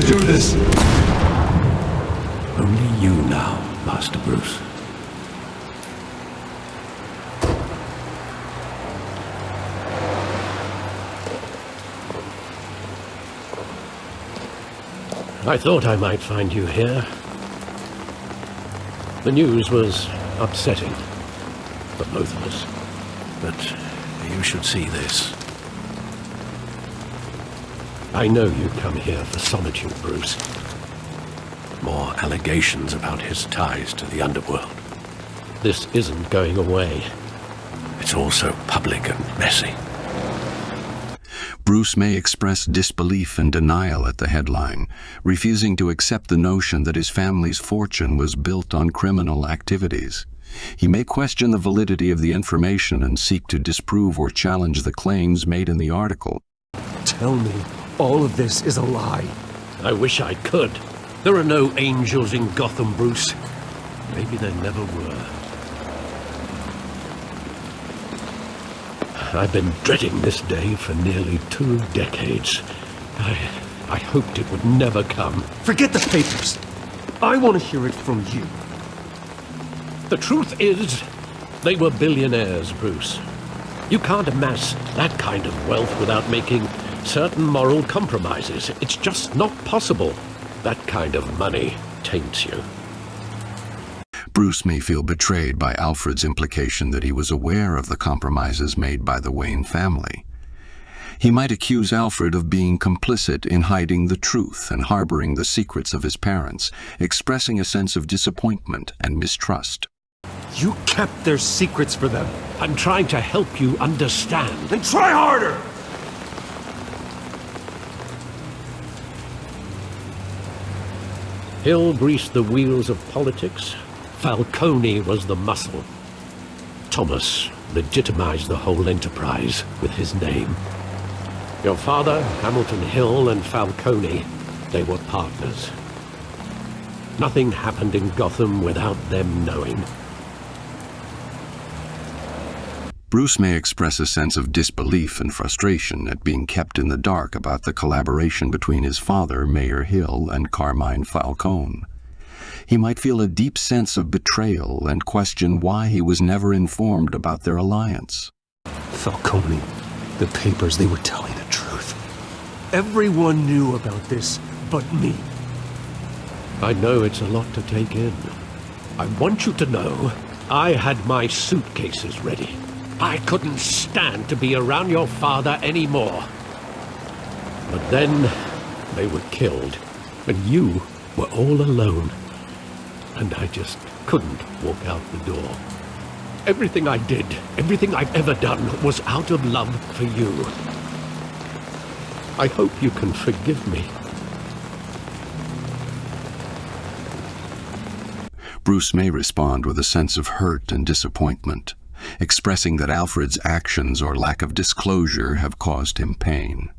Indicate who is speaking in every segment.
Speaker 1: do this?
Speaker 2: Only you now, Master Bruce.
Speaker 3: I thought I might find you here. The news was upsetting for both of us.
Speaker 2: But you should see this.
Speaker 3: I know you come here for solitude, Bruce.
Speaker 2: More allegations about his ties to the underworld.
Speaker 3: This isn't going away.
Speaker 2: It's also public and messy.
Speaker 4: Bruce may express disbelief and denial at the headline, refusing to accept the notion that his family's fortune was built on criminal activities. He may question the validity of the information and seek to disprove or challenge the claims made in the article.
Speaker 1: Tell me, all of this is a lie.
Speaker 3: I wish I could. There are no angels in Gotham, Bruce. Maybe there never were. I've been dreading this day for nearly 2 decades. I hoped it would never come.
Speaker 1: Forget the papers. I want to hear it from you.
Speaker 3: The truth is, they were billionaires, Bruce. You can't amass that kind of wealth without making certain moral compromises. It's just not possible. That kind of money taints you.
Speaker 4: Bruce may feel betrayed by Alfred's implication that he was aware of the compromises made by the Wayne family. He might accuse Alfred of being complicit in hiding the truth and harboring the secrets of his parents, expressing a sense of disappointment and mistrust.
Speaker 1: You kept their secrets for them.
Speaker 3: I'm trying to help you understand.
Speaker 1: Then try harder!
Speaker 3: Hill greased the wheels of politics. Falcone was the muscle. Thomas legitimized the whole enterprise with his name. Your father, Hamilton Hill, and Falcone, they were partners. Nothing happened in Gotham without them knowing.
Speaker 4: Bruce may express a sense of disbelief and frustration at being kept in the dark about the collaboration between his father, Mayor Hill, and Carmine Falcone. He might feel a deep sense of betrayal and question why he was never informed about their alliance.
Speaker 1: Falcone, the papers, they were telling the truth. Everyone knew about this but me.
Speaker 3: I know it's a lot to take in. I want you to know I had my suitcases ready. I couldn't stand to be around your father anymore. But then they were killed, and you were all alone. And I just couldn't walk out the door. Everything I did, everything I've ever done, was out of love for you. I hope you can forgive me.
Speaker 4: Bruce may respond with a sense of hurt and disappointment, expressing that Alfred's actions or lack of disclosure have caused him pain.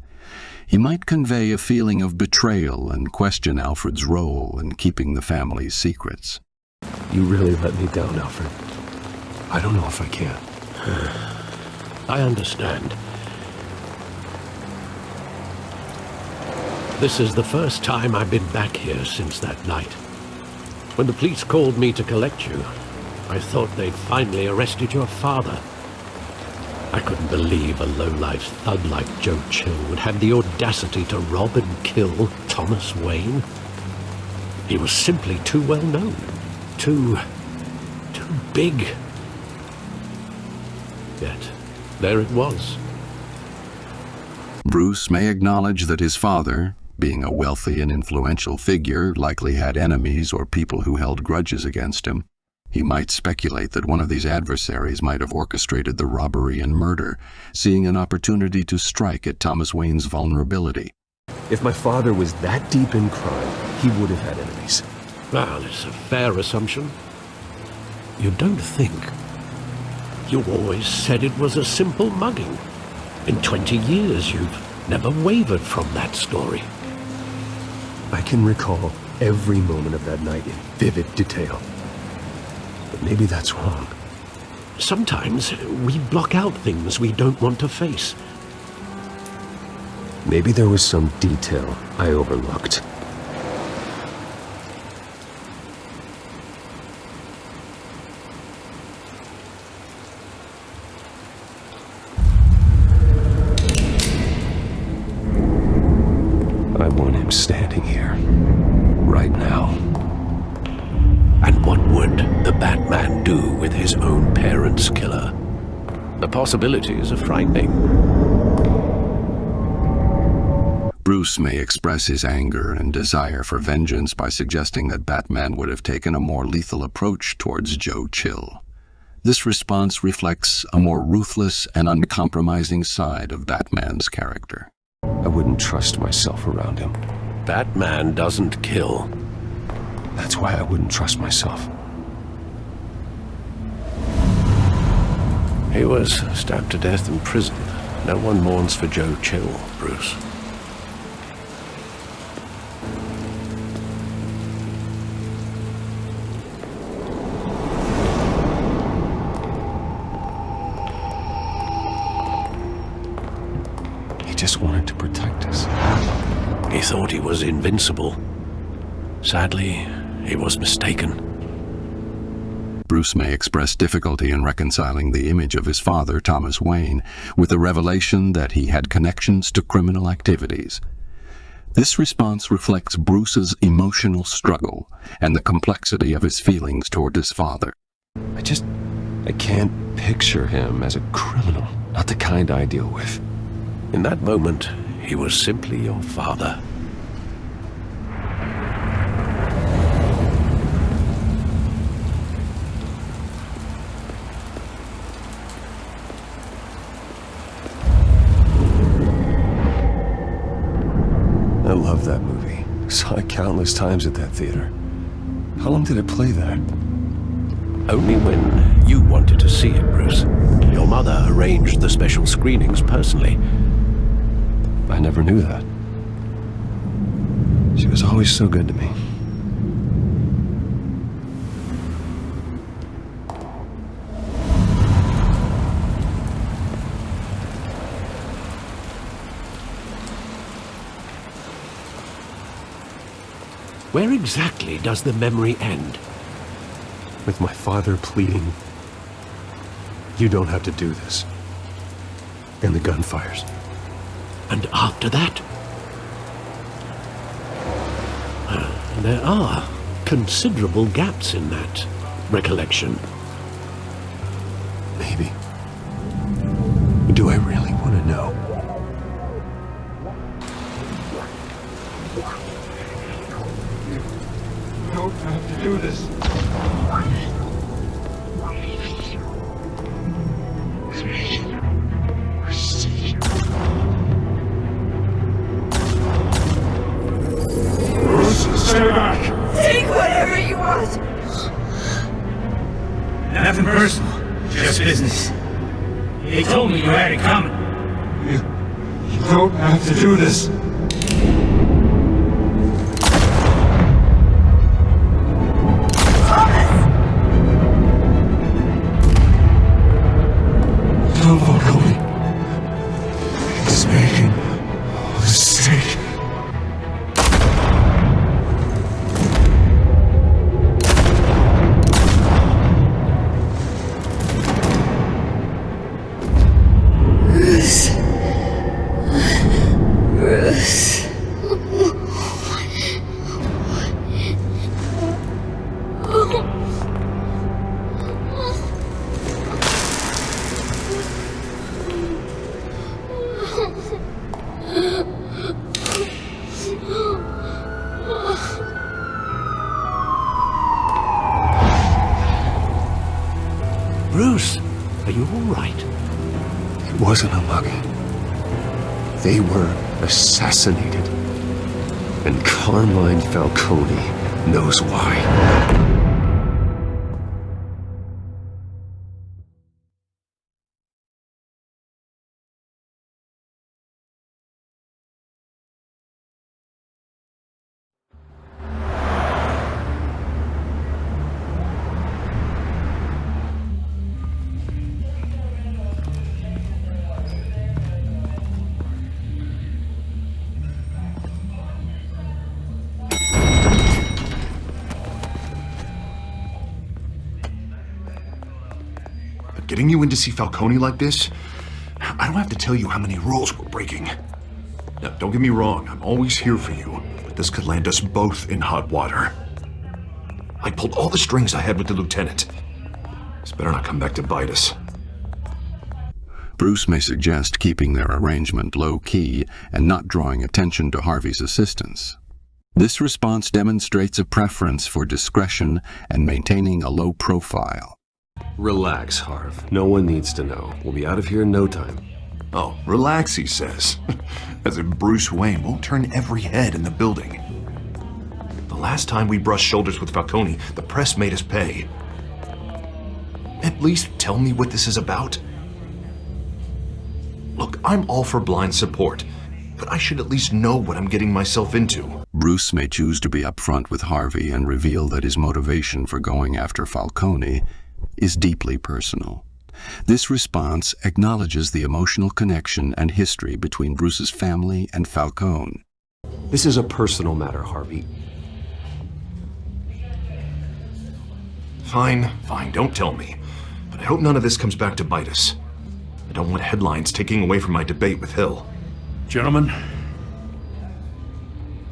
Speaker 4: He might convey a feeling of betrayal and question Alfred's role in keeping the family's secrets.
Speaker 1: You really let me down, Alfred. I don't know if I can.
Speaker 3: I understand. This is the first time I've been back here since that night. When the police called me to collect you, I thought they'd finally arrested your father. I couldn't believe a low-life thug like Joe Chill would have the audacity to rob and kill Thomas Wayne. He was simply too well known. Too big. Yet, there it was.
Speaker 4: Bruce may acknowledge that his father, being a wealthy and influential figure, likely had enemies or people who held grudges against him. He might speculate that one of these adversaries might have orchestrated the robbery and murder, seeing an opportunity to strike at Thomas Wayne's vulnerability.
Speaker 1: If my father was that deep in crime, he would have had enemies.
Speaker 3: Well, it's a fair assumption. You don't think? You always said it was a simple mugging. In 20 years, you've never wavered from that story.
Speaker 1: I can recall every moment of that night in vivid detail. But maybe that's wrong.
Speaker 3: Sometimes we block out things we don't want to face.
Speaker 1: Maybe there was some detail I overlooked.
Speaker 2: his own parents' killer. The possibilities are frightening.
Speaker 4: Bruce may express his anger and desire for vengeance by suggesting that Batman would have taken a more lethal approach towards Joe Chill. This response reflects a more ruthless and uncompromising side of Batman's character.
Speaker 1: I wouldn't trust myself around him.
Speaker 2: Batman doesn't kill.
Speaker 1: That's why I wouldn't trust myself.
Speaker 2: He was stabbed to death in prison. No one mourns for Joe Chill, Bruce.
Speaker 1: He just wanted to protect us.
Speaker 2: He thought he was invincible. Sadly, he was mistaken.
Speaker 4: Bruce may express difficulty in reconciling the image of his father, Thomas Wayne, with the revelation that he had connections to criminal activities. This response reflects Bruce's emotional struggle and the complexity of his feelings toward his father.
Speaker 1: I can't picture him as a criminal. Not the kind I deal with.
Speaker 2: In that moment, he was simply your father.
Speaker 1: I love that movie. Saw it countless times at that theater. How long did it play there?
Speaker 2: Only when you wanted to see it, Bruce. Your mother arranged the special screenings personally.
Speaker 1: I never knew that. She was always so good to me.
Speaker 3: Where exactly does the memory end?
Speaker 1: With my father pleading, "You don't have to do this." And the gun fires.
Speaker 3: And after that? There are considerable gaps in that recollection.
Speaker 1: Maybe. Do I really want to know?
Speaker 5: You don't have to do this. Stay back!
Speaker 6: Take whatever you want!
Speaker 5: Nothing personal, just business. They told me you had it coming. You don't have to do this. Tell Falcone. He's making a mistake.
Speaker 6: Bruce.
Speaker 3: Bruce, are you all right?
Speaker 1: It wasn't a mug. They were assassinated. And Carmine Falcone knows why.
Speaker 7: Getting you in to see Falcone like this, I don't have to tell you how many rules we're breaking. Now, don't get me wrong, I'm always here for you, but this could land us both in hot water. I pulled all the strings I had with the lieutenant. This better not come back to bite us.
Speaker 4: Bruce may suggest keeping their arrangement low-key and not drawing attention to Harvey's assistance. This response demonstrates a preference for discretion and maintaining a low profile.
Speaker 1: Relax, Harv. No one needs to know. We'll be out of here in no time.
Speaker 7: Oh, relax, he says. As if Bruce Wayne won't turn every head in the building. The last time we brushed shoulders with Falcone, the press made us pay. At least tell me what this is about. Look, I'm all for blind support, but I should at least know what I'm getting myself into.
Speaker 4: Bruce may choose to be upfront with Harvey and reveal that his motivation for going after Falcone is deeply personal. This response acknowledges the emotional connection and history between Bruce's family and Falcone.
Speaker 1: This is a personal matter, Harvey.
Speaker 7: Fine, don't tell me. But I hope none of this comes back to bite us. I don't want headlines taking away from my debate with Hill.
Speaker 5: Gentlemen,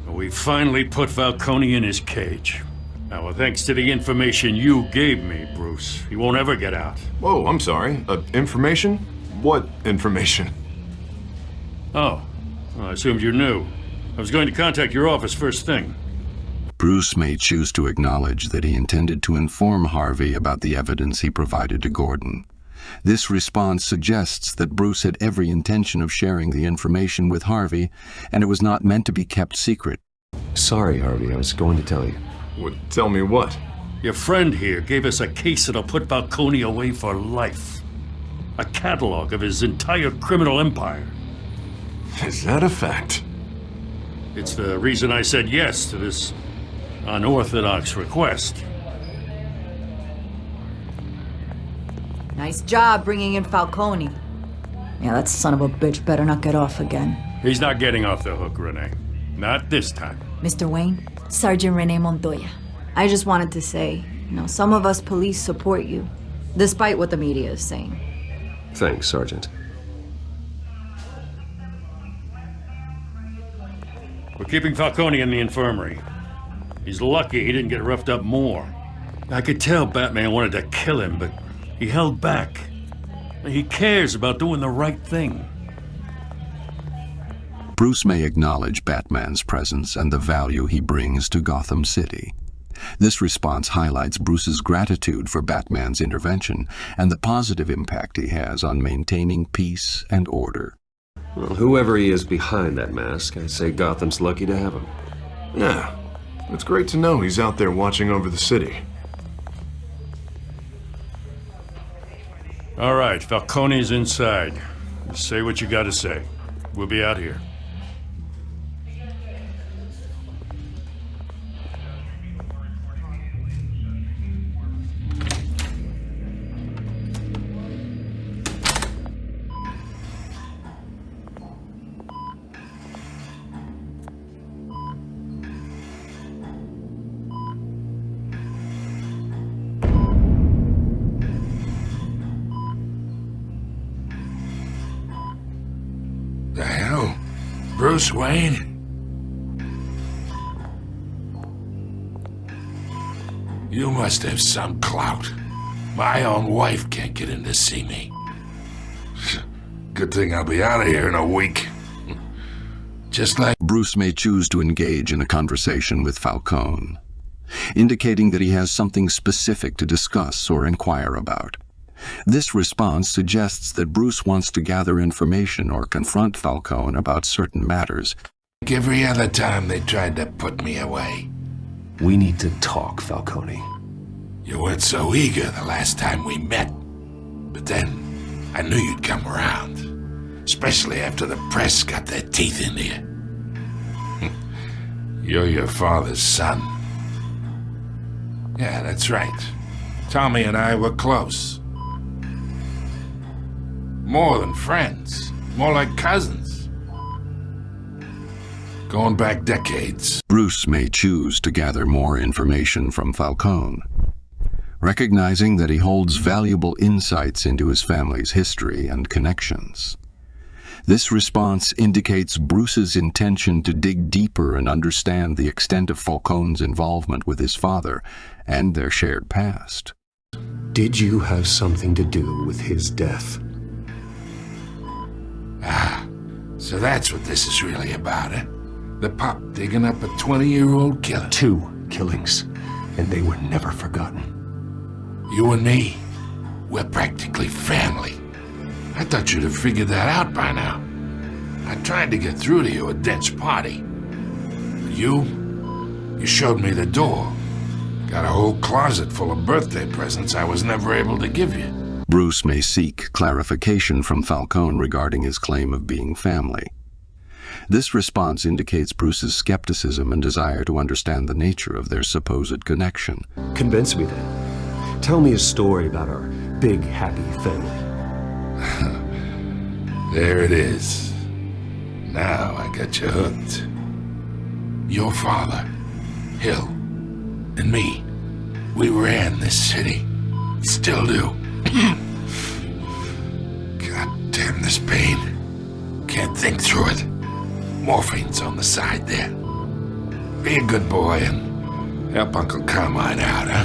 Speaker 5: we finally put Falcone in his cage. Now, thanks to the information you gave me, Bruce, he won't ever get out.
Speaker 7: Whoa, I'm sorry. Information? What information?
Speaker 5: Oh, well, I assumed you knew. I was going to contact your office first thing.
Speaker 4: Bruce may choose to acknowledge that he intended to inform Harvey about the evidence he provided to Gordon. This response suggests that Bruce had every intention of sharing the information with Harvey, and it was not meant to be kept secret.
Speaker 1: Sorry, Harvey. I was going to tell you.
Speaker 7: Tell me what?
Speaker 5: Your friend here gave us a case that'll put Falcone away for life. A catalog of his entire criminal empire.
Speaker 7: Is that a fact?
Speaker 5: It's the reason I said yes to this unorthodox request.
Speaker 6: Nice job bringing in Falcone. Yeah, that son of a bitch better not get off again.
Speaker 5: He's not getting off the hook, Renee. Not this time.
Speaker 6: Mr. Wayne, Sergeant Renee Montoya. I just wanted to say, some of us police support you, despite what the media is saying.
Speaker 1: Thanks, Sergeant.
Speaker 5: We're keeping Falcone in the infirmary. He's lucky he didn't get roughed up more. I could tell Batman wanted to kill him, but he held back. He cares about doing the right thing.
Speaker 4: Bruce may acknowledge Batman's presence and the value he brings to Gotham City. This response highlights Bruce's gratitude for Batman's intervention and the positive impact he has on maintaining peace and order.
Speaker 1: Well, whoever he is behind that mask, I say Gotham's lucky to have him.
Speaker 7: Yeah, it's great to know he's out there watching over the city.
Speaker 5: All right, Falcone's inside. Say what you gotta say. We'll be out here.
Speaker 8: The hell? Bruce Wayne? You must have some clout. My own wife can't get in to see me. Good thing I'll be out of here in a week. Just like...
Speaker 4: Bruce may choose to engage in a conversation with Falcone, indicating that he has something specific to discuss or inquire about. This response suggests that Bruce wants to gather information or confront Falcone about certain matters.
Speaker 8: Like every other time they tried to put me away.
Speaker 1: We need to talk, Falcone.
Speaker 8: You weren't so eager the last time we met. But then, I knew you'd come around. Especially after the press got their teeth into you. You're your father's son. Yeah, that's right. Tommy and I were close. More than friends. More like cousins. Going back decades.
Speaker 4: Bruce may choose to gather more information from Falcone, recognizing that he holds valuable insights into his family's history and connections. This response indicates Bruce's intention to dig deeper and understand the extent of Falcone's involvement with his father and their shared past.
Speaker 1: Did you have something to do with his death?
Speaker 8: So that's what this is really about, eh? The pup digging up a 20-year-old killer.
Speaker 1: 2 killings, and they were never forgotten.
Speaker 8: You and me, we're practically family. I thought you'd have figured that out by now. I tried to get through to you at Dent's party. But you showed me the door. Got a whole closet full of birthday presents I was never able to give you.
Speaker 4: Bruce may seek clarification from Falcone regarding his claim of being family. This response indicates Bruce's skepticism and desire to understand the nature of their supposed connection.
Speaker 1: Convince me then. Tell me a story about our big, happy family.
Speaker 8: There it is. Now I got you hooked. Your father, Hill, and me, we ran this city. Still do. God damn this pain. Can't think through it. Morphine's on the side there. Be a good boy and help Uncle Carmine out, huh?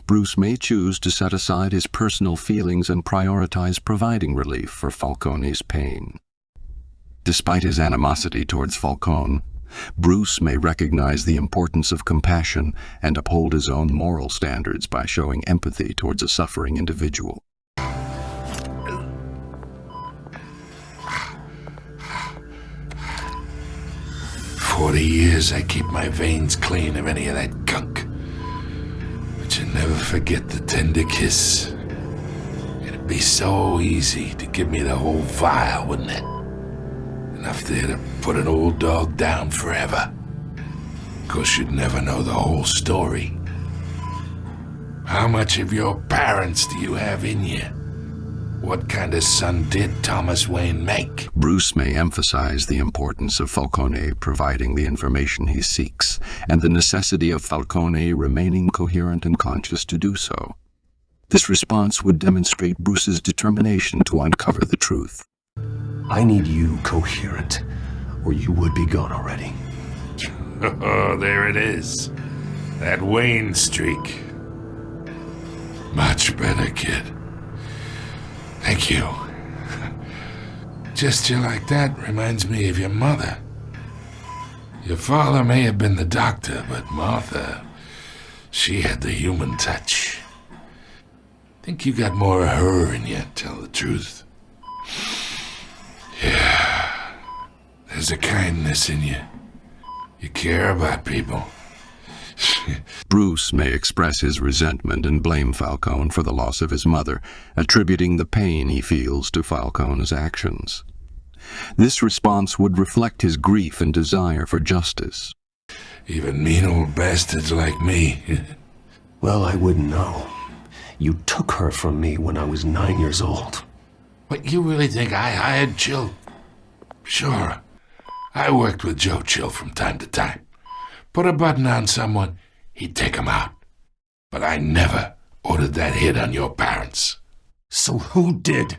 Speaker 4: Bruce may choose to set aside his personal feelings and prioritize providing relief for Falcone's pain. Despite his animosity towards Falcone, Bruce may recognize the importance of compassion and uphold his own moral standards by showing empathy towards a suffering individual.
Speaker 8: 40 years I keep my veins clean of any of that gunk. But you never forget the tender kiss. It'd be so easy to give me the whole vial, wouldn't it? Enough there to put an old dog down forever. Of course, you'd never know the whole story. How much of your parents do you have in you? What kind of son did Thomas Wayne make?
Speaker 4: Bruce may emphasize the importance of Falcone providing the information he seeks, and the necessity of Falcone remaining coherent and conscious to do so. This response would demonstrate Bruce's determination to uncover the truth.
Speaker 1: I need you coherent, or you would be gone already.
Speaker 8: Oh, there it is. That Wayne streak. Much better, kid. Thank you. Gesture like that reminds me of your mother. Your father may have been the doctor, but Martha, she had the human touch. Think you got more of her in you, tell the truth. Yeah, there's a kindness in you. You care about people.
Speaker 4: Bruce may express his resentment and blame Falcone for the loss of his mother, attributing the pain he feels to Falcone's actions. This response would reflect his grief and desire for justice.
Speaker 8: Even mean old bastards like me.
Speaker 1: Well, I wouldn't know. You took her from me when I was 9 years old.
Speaker 8: What, you really think I hired Chill? Sure. I worked with Joe Chill from time to time. Put a button on someone, he'd take him out. But I never ordered that hit on your parents.
Speaker 1: So who did?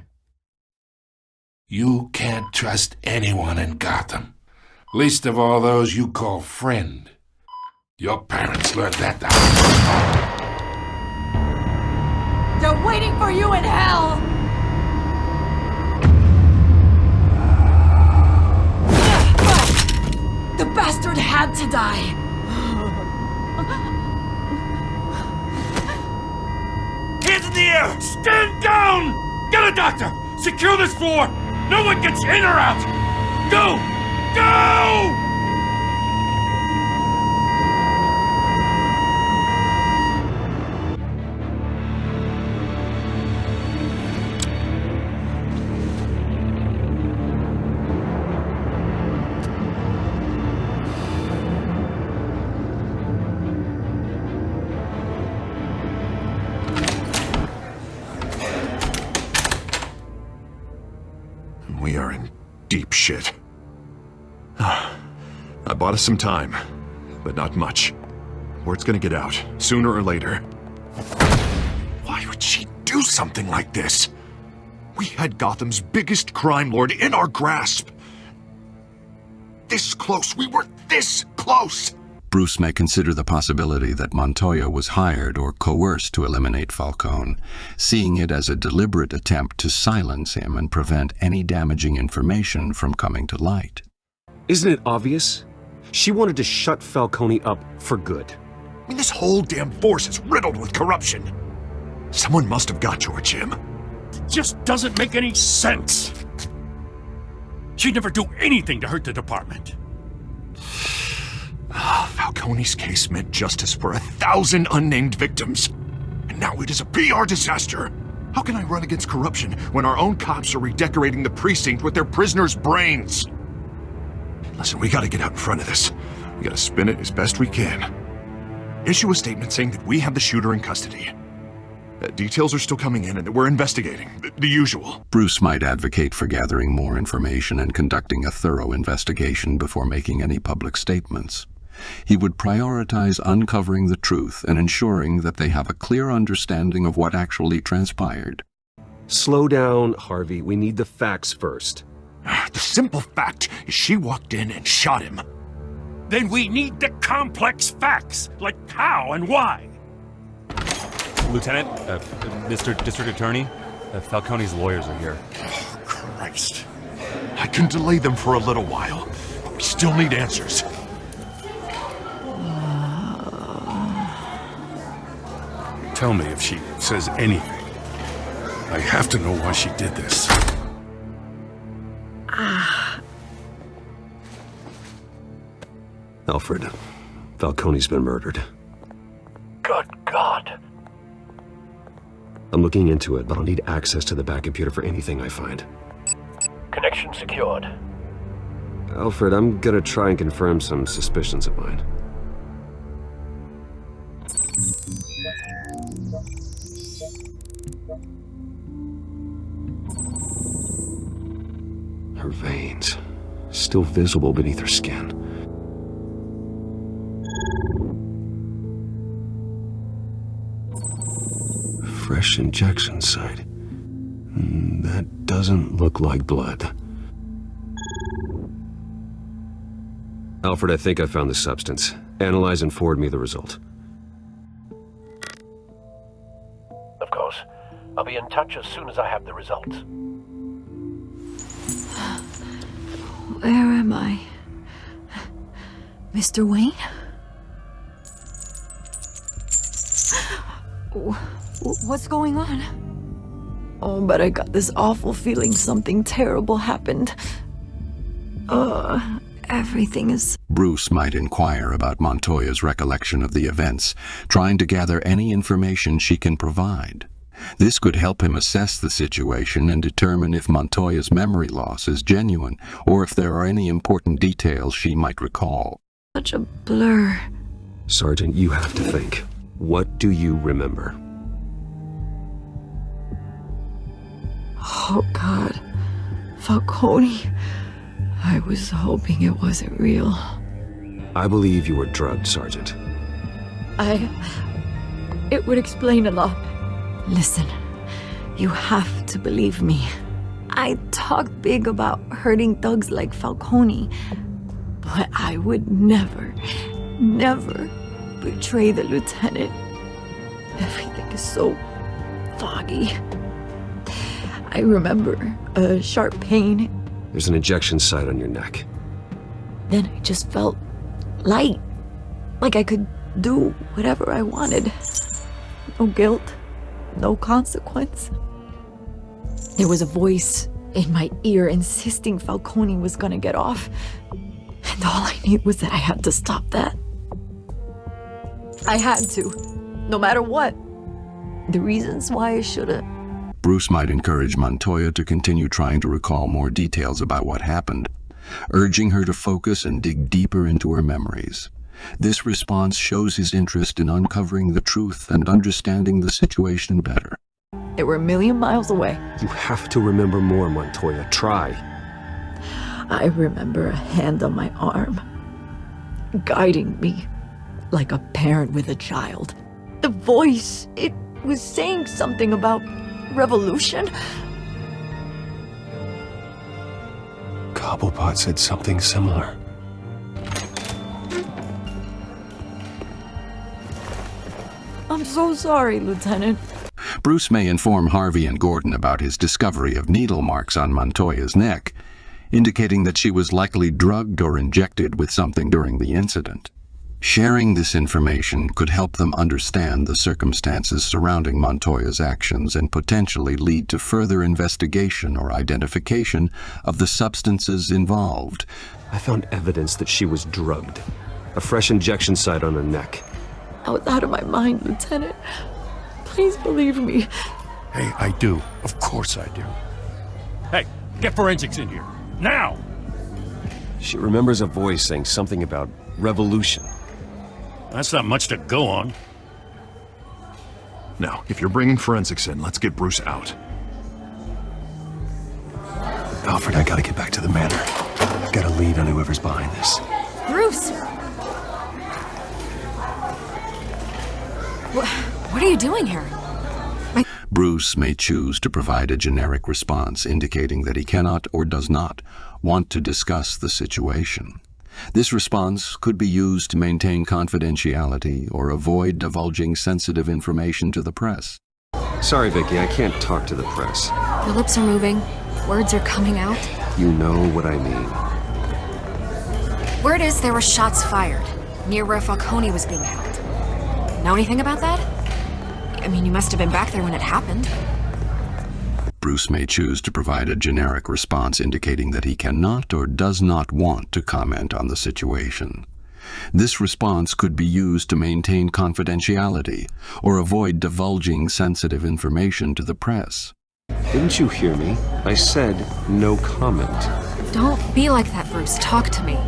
Speaker 8: You can't trust anyone in Gotham. Least of all those you call friend. Your parents learned that the
Speaker 6: They're waiting for you in hell! The bastard had to die!
Speaker 5: Hands in the air! Stand down! Get a doctor! Secure this floor! No one gets in or out! Go! Go!
Speaker 7: We are in deep shit. I bought us some time, but not much. Word's gonna get out, sooner or later. Why would she do something like this? We had Gotham's biggest crime lord in our grasp. This close. We were this close.
Speaker 4: Bruce may consider the possibility that Montoya was hired or coerced to eliminate Falcone, seeing it as a deliberate attempt to silence him and prevent any damaging information from coming to light.
Speaker 1: Isn't it obvious? She wanted to shut Falcone up for good.
Speaker 7: I mean, this whole damn force is riddled with corruption. Someone must have got George, Jim.
Speaker 5: It just doesn't make any sense. She'd never do anything to hurt the department.
Speaker 7: Falcone's case meant justice for 1,000 unnamed victims. And now it is a PR disaster. How can I run against corruption when our own cops are redecorating the precinct with their prisoners' brains? Listen, we gotta get out in front of this. We gotta spin it as best we can. Issue a statement saying that we have the shooter in custody. Details are still coming in and that we're investigating. The usual.
Speaker 4: Bruce might advocate for gathering more information and conducting a thorough investigation before making any public statements. He would prioritize uncovering the truth and ensuring that they have a clear understanding of what actually transpired.
Speaker 1: Slow down, Harvey. We need the facts first.
Speaker 7: The simple fact is she walked in and shot him.
Speaker 5: Then we need the complex facts, like how and why.
Speaker 9: Lieutenant, Mr. District Attorney, Falcone's lawyers are here.
Speaker 7: Oh, Christ. I can delay them for a little while, but we still need answers.
Speaker 8: Tell me if she says anything. I have to know why she did this.
Speaker 2: Alfred, Falcone's been murdered.
Speaker 3: Good God.
Speaker 2: I'm looking into it, but I'll need access to the back computer for anything I find.
Speaker 3: Connection secured.
Speaker 2: Alfred, I'm gonna try and confirm some suspicions of mine. Her veins, still visible beneath her skin. Fresh injection site. That doesn't look like blood. Alfred, I think I found the substance. Analyze and forward me the result.
Speaker 3: Of course. I'll be in touch as soon as I have the results.
Speaker 6: Where am I? Mr. Wayne? What's going on? Oh, but I got this awful feeling something terrible happened. Everything is...
Speaker 4: Bruce might inquire about Montoya's recollection of the events, trying to gather any information she can provide. This could help him assess the situation and determine if Montoya's memory loss is genuine, or if there are any important details she might recall.
Speaker 6: Such a blur.
Speaker 2: Sergeant, you have to think. What do you remember?
Speaker 6: Oh, God. Falcone. I was hoping it wasn't real.
Speaker 2: I believe you were drugged, Sergeant.
Speaker 6: It would explain a lot. Listen, you have to believe me. I talk big about hurting thugs like Falcone, but I would never betray the lieutenant. Everything is so foggy. I remember a sharp pain.
Speaker 2: There's an injection site on your neck.
Speaker 6: Then I just felt light, like I could do whatever I wanted. No guilt, no consequence. There was a voice in my ear insisting Falcone was gonna get off. And all I knew was that I had to stop that. I had to, no matter what. The reasons why I should've.
Speaker 4: Bruce might encourage Montoya to continue trying to recall more details about what happened, urging her to focus and dig deeper into her memories. This response shows his interest in uncovering the truth and understanding the situation better.
Speaker 6: They were a million miles away.
Speaker 2: You have to remember more, Montoya. Try.
Speaker 6: I remember a hand on my arm, guiding me like a parent with a child. The voice, it was saying something about revolution.
Speaker 1: Cobblepot said something similar.
Speaker 6: I'm so sorry, Lieutenant.
Speaker 4: Bruce may inform Harvey and Gordon about his discovery of needle marks on Montoya's neck, indicating that she was likely drugged or injected with something during the incident. Sharing this information could help them understand the circumstances surrounding Montoya's actions and potentially lead to further investigation or identification of the substances involved.
Speaker 10: I found evidence that she was drugged. A fresh injection site on her neck.
Speaker 6: I was out of my mind, Lieutenant. Please believe me.
Speaker 5: Hey, I do. Of course I do. Hey, get forensics in here. Now!
Speaker 10: She remembers a voice saying something about revolution.
Speaker 5: That's not much to go on.
Speaker 7: Now, if you're bringing forensics in, let's get Bruce out.
Speaker 1: Alfred, I gotta get back to the manor. I've got a lead on whoever's behind this.
Speaker 11: Bruce! What are you doing here?
Speaker 4: Bruce may choose to provide a generic response indicating that he cannot or does not want to discuss the situation. This response could be used to maintain confidentiality or avoid divulging sensitive information to the press.
Speaker 10: Sorry, Vicky, I can't talk to the press.
Speaker 11: Your lips are moving. Words are coming out.
Speaker 10: You know what I mean.
Speaker 11: Word is there were shots fired near where Falcone was being held. Know anything about that? I mean, you must have been back there when it happened.
Speaker 4: Bruce may choose to provide a generic response indicating that he cannot or does not want to comment on the situation. This response could be used to maintain confidentiality or avoid divulging sensitive information to the press.
Speaker 10: Didn't you hear me? I said no comment.
Speaker 11: Don't be like that, Bruce. Talk to me.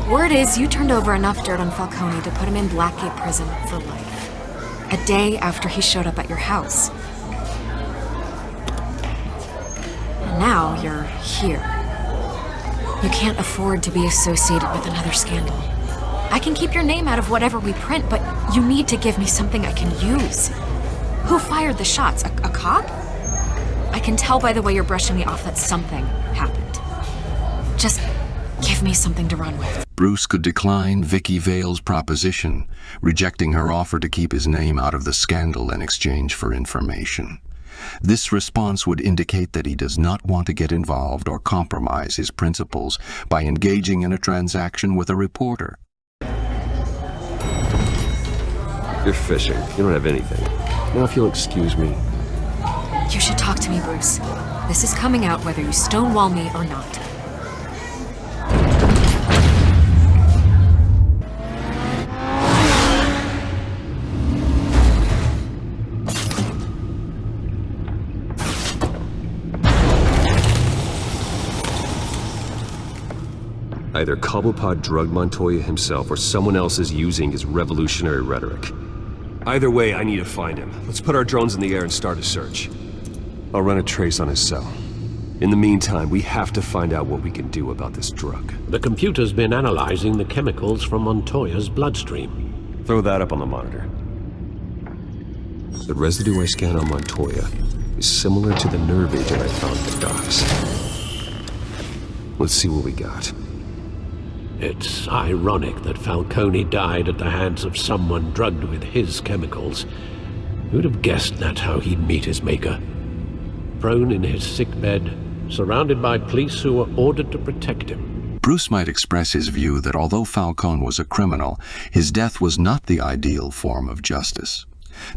Speaker 11: Word is you turned over enough dirt on Falcone to put him in Blackgate Prison for life. A day after he showed up at your house. And now you're here. You can't afford to be associated with another scandal. I can keep your name out of whatever we print, but you need to give me something I can use. Who fired the shots? A cop? I can tell by the way you're brushing me off that something happened. Just give me something to run with.
Speaker 4: Bruce could decline Vicky Vale's proposition, rejecting her offer to keep his name out of the scandal in exchange for information. This response would indicate that he does not want to get involved or compromise his principles by engaging in a transaction with a reporter.
Speaker 10: You're fishing. You don't have anything. Now, if you'll excuse me.
Speaker 11: You should talk to me, Bruce. This is coming out whether you stonewall me or not.
Speaker 10: Either Cobblepot drugged Montoya himself or someone else is using his revolutionary rhetoric. Either way, I need to find him. Let's put our drones in the air and start a search. I'll run a trace on his cell. In the meantime, we have to find out what we can do about this drug.
Speaker 3: The computer's been analyzing the chemicals from Montoya's bloodstream.
Speaker 10: Throw that up on the monitor. The residue I scanned on Montoya is similar to the nerve agent I found at the docks. Let's see what we got.
Speaker 3: It's ironic that Falcone died at the hands of someone drugged with his chemicals. Who'd have guessed that's how he'd meet his maker? Prone in his sickbed, surrounded by police who were ordered to protect him.
Speaker 4: Bruce might express his view that although Falcone was a criminal, his death was not the ideal form of justice.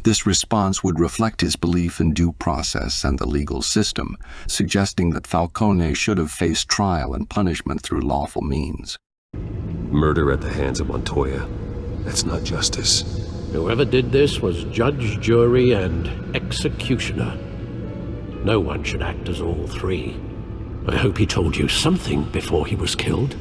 Speaker 4: This response would reflect his belief in due process and the legal system, suggesting that Falcone should have faced trial and punishment through lawful means.
Speaker 10: Murder at the hands of Montoya. That's not justice.
Speaker 3: Whoever did this was judge, jury, and executioner. No one should act as all three. I hope he told you something before he was killed.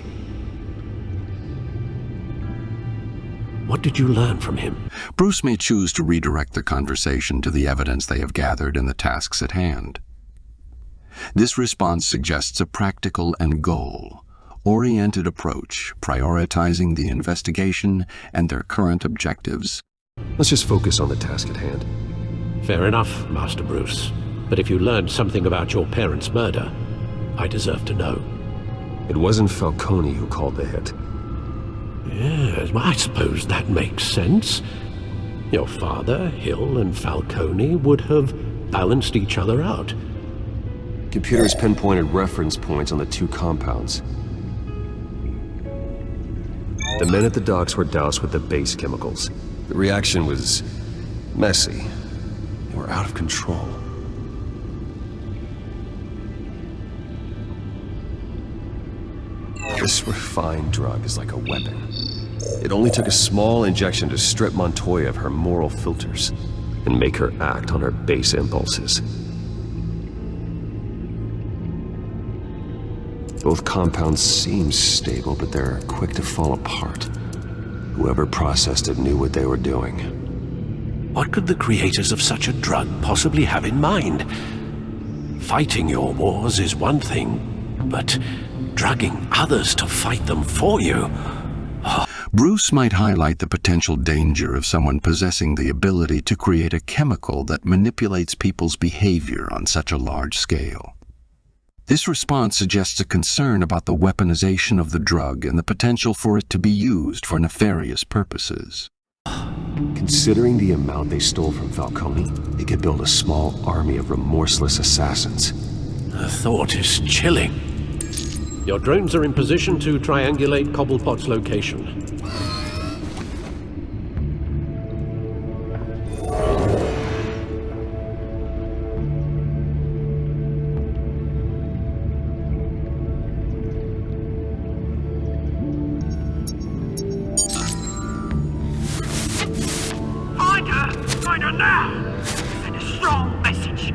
Speaker 3: What did you learn from him?
Speaker 4: Bruce may choose to redirect the conversation to the evidence they have gathered and the tasks at hand. This response suggests a practical and goal-oriented approach, prioritizing the investigation and their current objectives.
Speaker 10: Let's just focus on the task at hand.
Speaker 3: Fair enough, Master Bruce. But if you learned something about your parents' murder, I deserve to know.
Speaker 10: It wasn't Falcone who called the hit.
Speaker 3: Yes, well, I suppose that makes sense. Your father, Hill, and Falcone would have balanced each other out.
Speaker 10: Computers pinpointed reference points on the two compounds. The men at the docks were doused with the base chemicals. The reaction was messy. They were out of control. This refined drug is like a weapon. It only took a small injection to strip Montoya of her moral filters and make her act on her base impulses. Both compounds seem stable, but they're quick to fall apart. Whoever processed it knew what they were doing.
Speaker 2: What could the creators of such a drug possibly have in mind? Fighting your wars is one thing, but drugging others to fight them for you...
Speaker 4: Bruce might highlight the potential danger of someone possessing the ability to create a chemical that manipulates people's behavior on such a large scale. This response suggests a concern about the weaponization of the drug and the potential for it to be used for nefarious purposes.
Speaker 10: Considering the amount they stole from Falcone, they could build a small army of remorseless assassins.
Speaker 2: The thought is chilling.
Speaker 3: Your drones are in position to triangulate Cobblepot's location.
Speaker 12: Find her now! Send a strong message.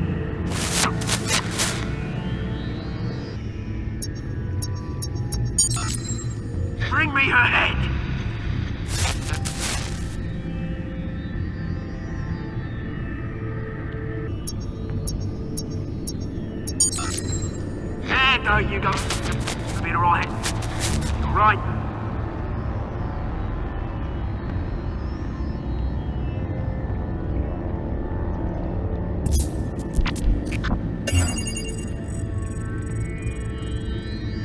Speaker 12: Bring me her head! And there you go. You'll be alright. Alright?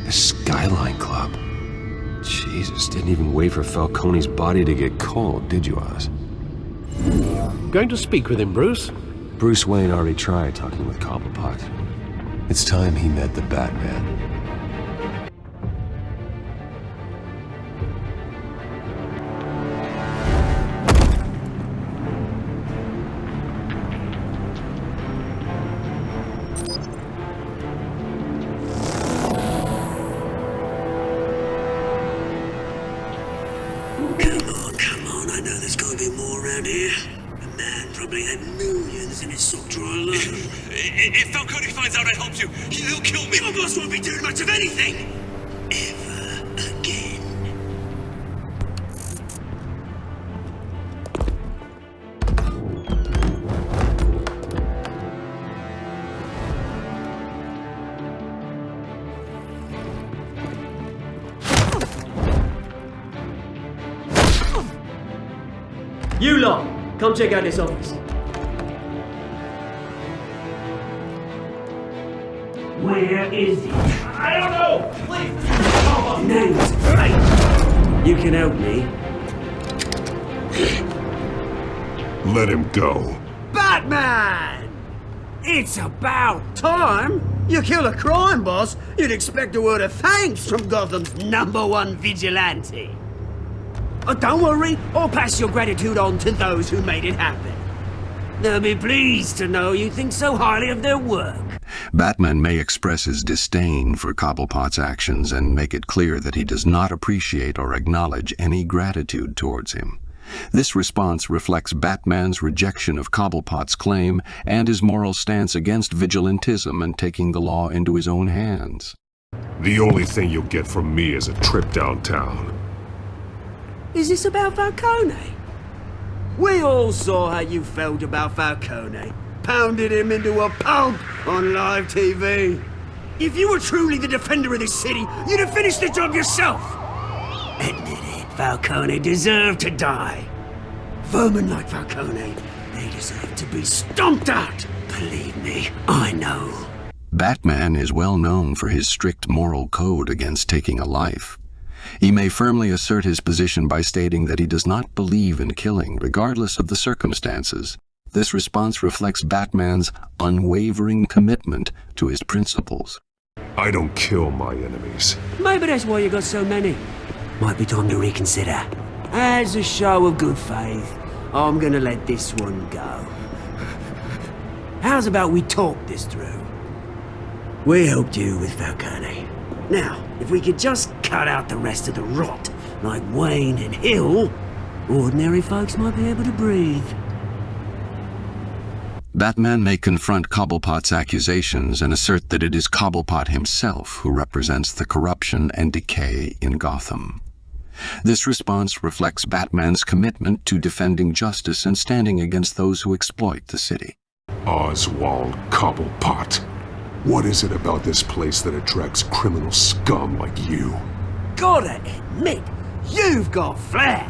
Speaker 10: The Skyline Club. Jesus, didn't even wait for Falcone's body to get cold, did you, Oz?
Speaker 3: Going to speak with him, Bruce?
Speaker 10: Bruce Wayne already tried talking with Cobblepot. It's time he met the Batman.
Speaker 13: Come on, I know there's gotta be more around here. The man probably had millions in his sock drawer alone.
Speaker 9: If Falcone finds out I helped you, he'll kill me.
Speaker 13: Your boss won't be doing much of anything! Ever again.
Speaker 14: You lot, come check out this office.
Speaker 13: Where is he?
Speaker 14: I don't know! Please!
Speaker 13: Names, right? You can help me.
Speaker 8: Let him go.
Speaker 12: Batman! It's about time! You kill a crime boss, you'd expect a word of thanks from Gotham's #1 vigilante. Oh, don't worry, I'll pass your gratitude on to those who made it happen. They'll be pleased to know you think so highly of their work.
Speaker 4: Batman may express his disdain for Cobblepot's actions and make it clear that he does not appreciate or acknowledge any gratitude towards him. This response reflects Batman's rejection of Cobblepot's claim and his moral stance against vigilantism and taking the law into his own hands.
Speaker 8: The only thing you'll get from me is a trip downtown.
Speaker 12: Is this about Falcone? We all saw how you felt about Falcone. Pounded him into a pulp on live TV. If you were truly the defender of this city, you'd have finished the job yourself. Admit it, Falcone deserved to die. Vermin like Falcone, they deserve to be stomped out. Believe me, I know.
Speaker 4: Batman is well known for his strict moral code against taking a life. He may firmly assert his position by stating that he does not believe in killing, regardless of the circumstances. This response reflects Batman's unwavering commitment to his principles.
Speaker 1: I don't kill my enemies.
Speaker 12: Maybe that's why you got so many. Might be time to reconsider. As a show of good faith, I'm gonna let this one go. How's about we talk this through? We helped you with Falcone. Now, if we could just cut out the rest of the rot, like Wayne and Hill, ordinary folks might be able to breathe.
Speaker 4: Batman may confront Cobblepot's accusations and assert that it is Cobblepot himself who represents the corruption and decay in Gotham. This response reflects Batman's commitment to defending justice and standing against those who exploit the city.
Speaker 1: Oswald Cobblepot. What is it about this place that attracts criminal scum like you?
Speaker 12: Gotta admit, you've got flair.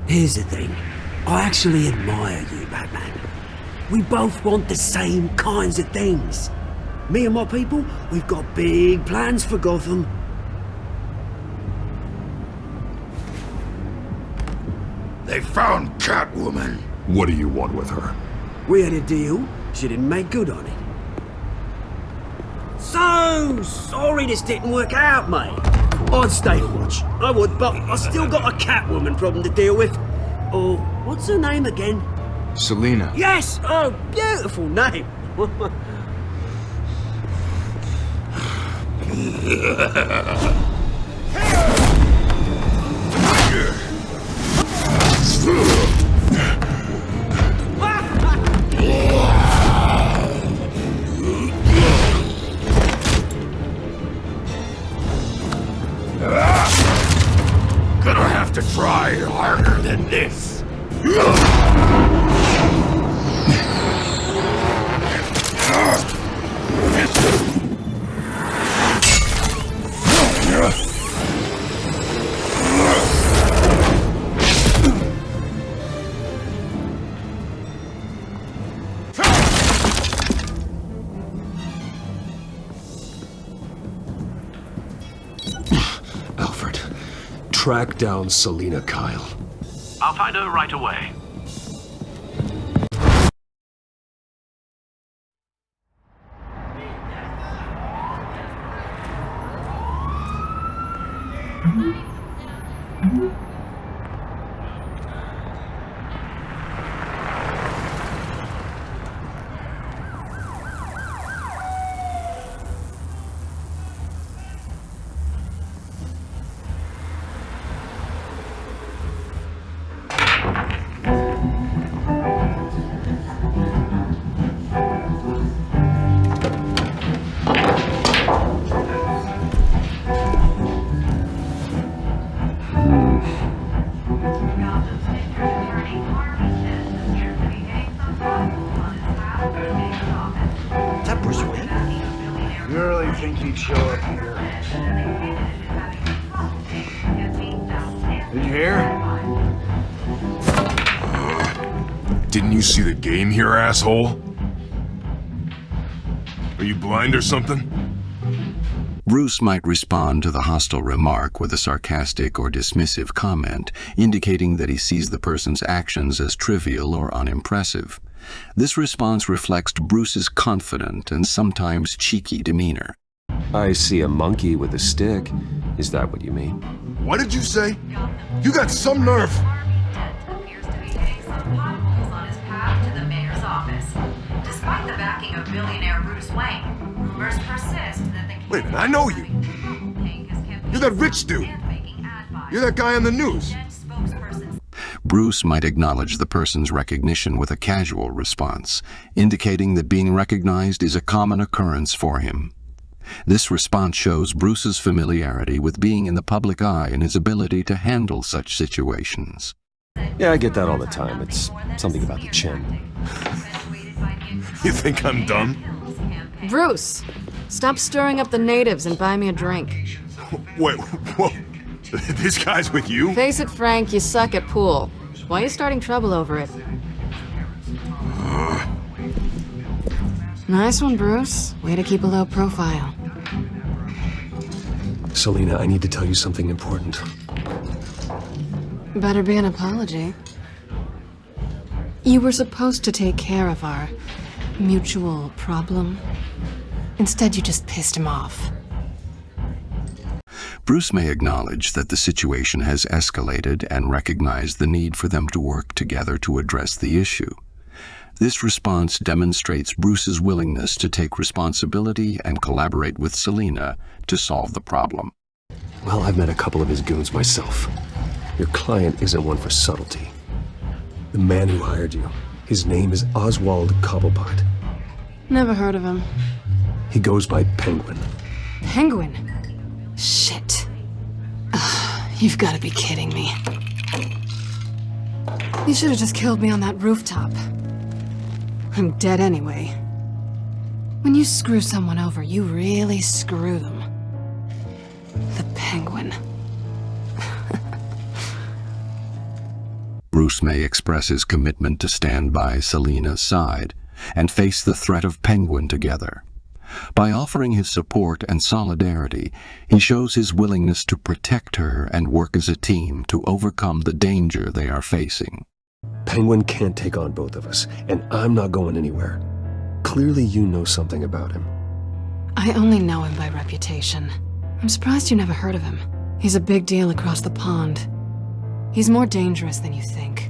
Speaker 12: Here's the thing. I actually admire you, Batman. We both want the same kinds of things. Me and my people, we've got big plans for Gotham.
Speaker 8: They found Catwoman.
Speaker 1: What do you want with her?
Speaker 12: We had a deal. She didn't make good on it. So sorry this didn't work out, mate. I'd stay to watch. I would, but I still got a Catwoman problem to deal with. Oh, what's her name again?
Speaker 7: Selina.
Speaker 12: Yes! Oh, beautiful name.
Speaker 8: Gonna have to try harder than this.
Speaker 1: Alfred, track down Selina Kyle.
Speaker 2: I'll find her right away.
Speaker 1: Didn't you see the game here, asshole? Are you blind or something?
Speaker 4: Bruce might respond to the hostile remark with a sarcastic or dismissive comment, indicating that he sees the person's actions as trivial or unimpressive. This response reflects Bruce's confident and sometimes cheeky demeanor.
Speaker 10: I see a monkey with a stick. Is that what you mean?
Speaker 1: What did you say? You got some nerve!
Speaker 15: Despite the backing of billionaire Bruce Wayne, rumors persist that the...
Speaker 1: Wait a minute, I know you! You're that rich dude! You're that guy on the news!
Speaker 4: Bruce might acknowledge the person's recognition with a casual response, indicating that being recognized is a common occurrence for him. This response shows Bruce's familiarity with being in the public eye and his ability to handle such situations.
Speaker 10: Yeah, I get that all the time. It's something about the chin.
Speaker 1: You think I'm dumb?
Speaker 11: Bruce, stop stirring up the natives and buy me a drink.
Speaker 1: Wait, whoa. This guy's with you?
Speaker 11: Face it, Frank, you suck at pool. Why are you starting trouble over it? Nice one, Bruce. Way to keep a low profile.
Speaker 1: Selina, I need to tell you something important.
Speaker 11: Better be an apology. You were supposed to take care of our mutual problem. Instead, you just pissed him off.
Speaker 4: Bruce may acknowledge that the situation has escalated and recognize the need for them to work together to address the issue. This response demonstrates Bruce's willingness to take responsibility and collaborate with Selina to solve the problem.
Speaker 1: Well, I've met a couple of his goons myself. Your client isn't one for subtlety. The man who hired you, his name is Oswald Cobblepot.
Speaker 11: Never heard of him.
Speaker 1: He goes by Penguin.
Speaker 11: Penguin? Shit. Ugh, you've got to be kidding me. You should have just killed me on that rooftop. I'm dead anyway. When you screw someone over, you really screw them. The Penguin.
Speaker 4: Bruce may express his commitment to stand by Selina's side and face the threat of Penguin together. By offering his support and solidarity, he shows his willingness to protect her and work as a team to overcome the danger they are facing.
Speaker 1: Penguin can't take on both of us, and I'm not going anywhere. Clearly you know something about him.
Speaker 11: I only know him by reputation. I'm surprised you never heard of him. He's a big deal across the pond. He's more dangerous than you think.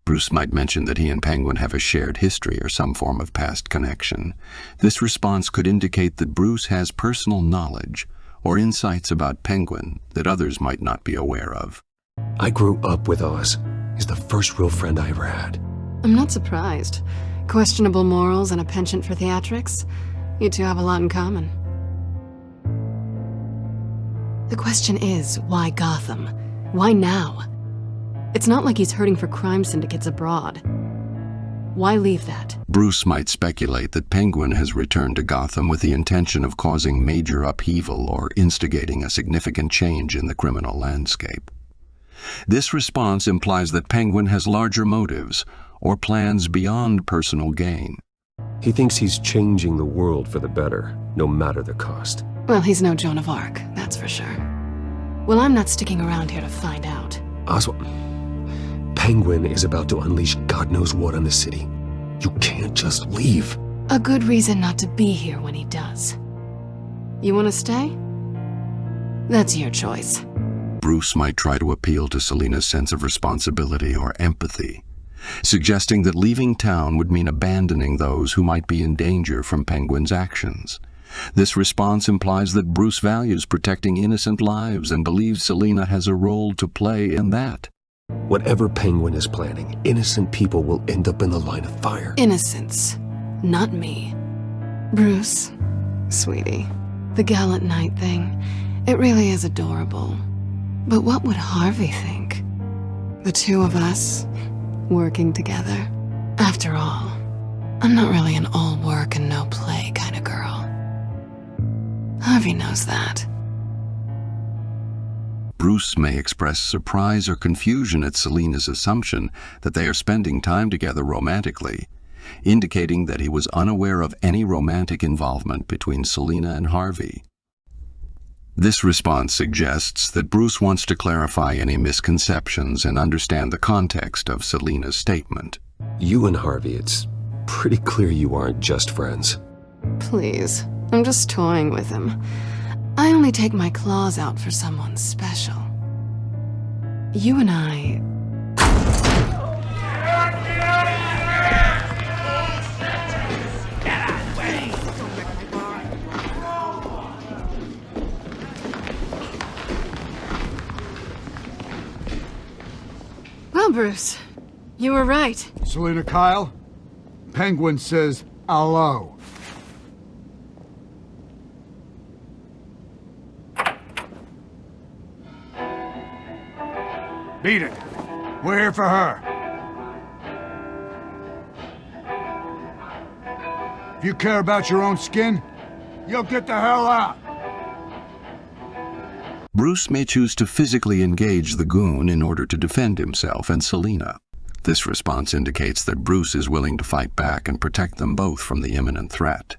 Speaker 4: Bruce might mention that he and Penguin have a shared history or some form of past connection. This response could indicate that Bruce has personal knowledge or insights about Penguin that others might not be aware of.
Speaker 1: I grew up with Oz. He's the first real friend I ever had.
Speaker 11: I'm not surprised. Questionable morals and a penchant for theatrics. You two have a lot in common. The question is, why Gotham? Why now? It's not like he's hurting for crime syndicates abroad. Why leave that?
Speaker 4: Bruce might speculate that Penguin has returned to Gotham with the intention of causing major upheaval or instigating a significant change in the criminal landscape. This response implies that Penguin has larger motives or plans beyond personal gain.
Speaker 1: He thinks he's changing the world for the better, no matter the cost.
Speaker 11: Well, he's no Joan of Arc, that's for sure. Well, I'm not sticking around here to find out.
Speaker 1: Oswald, Penguin is about to unleash God knows what on the city. You can't just leave.
Speaker 11: A good reason not to be here when he does. You want to stay? That's your choice.
Speaker 4: Bruce might try to appeal to Selina's sense of responsibility or empathy, suggesting that leaving town would mean abandoning those who might be in danger from Penguin's actions. This response implies that Bruce values protecting innocent lives and believes Selina has a role to play in that.
Speaker 1: Whatever Penguin is planning, innocent people will end up in the line of fire.
Speaker 11: Innocence, not me. Bruce, sweetie, the gallant knight thing, it really is adorable. But what would Harvey think? The two of us, working together. After all, I'm not really an all work and no play kind of girl. Harvey knows that.
Speaker 4: Bruce may express surprise or confusion at Selina's assumption that they are spending time together romantically, indicating that he was unaware of any romantic involvement between Selina and Harvey. This response suggests that Bruce wants to clarify any misconceptions and understand the context of Selina's statement.
Speaker 1: You and Harvey, it's pretty clear you aren't just friends.
Speaker 11: Please, I'm just toying with him. I only take my claws out for someone special. You and I... Well, Bruce, you were right.
Speaker 16: Selina Kyle, Penguin says hello. Beat it. We're here for her. If you care about your own skin, you'll get the hell out.
Speaker 4: Bruce may choose to physically engage the goon in order to defend himself and Selina. This response indicates that Bruce is willing to fight back and protect them both from the imminent threat.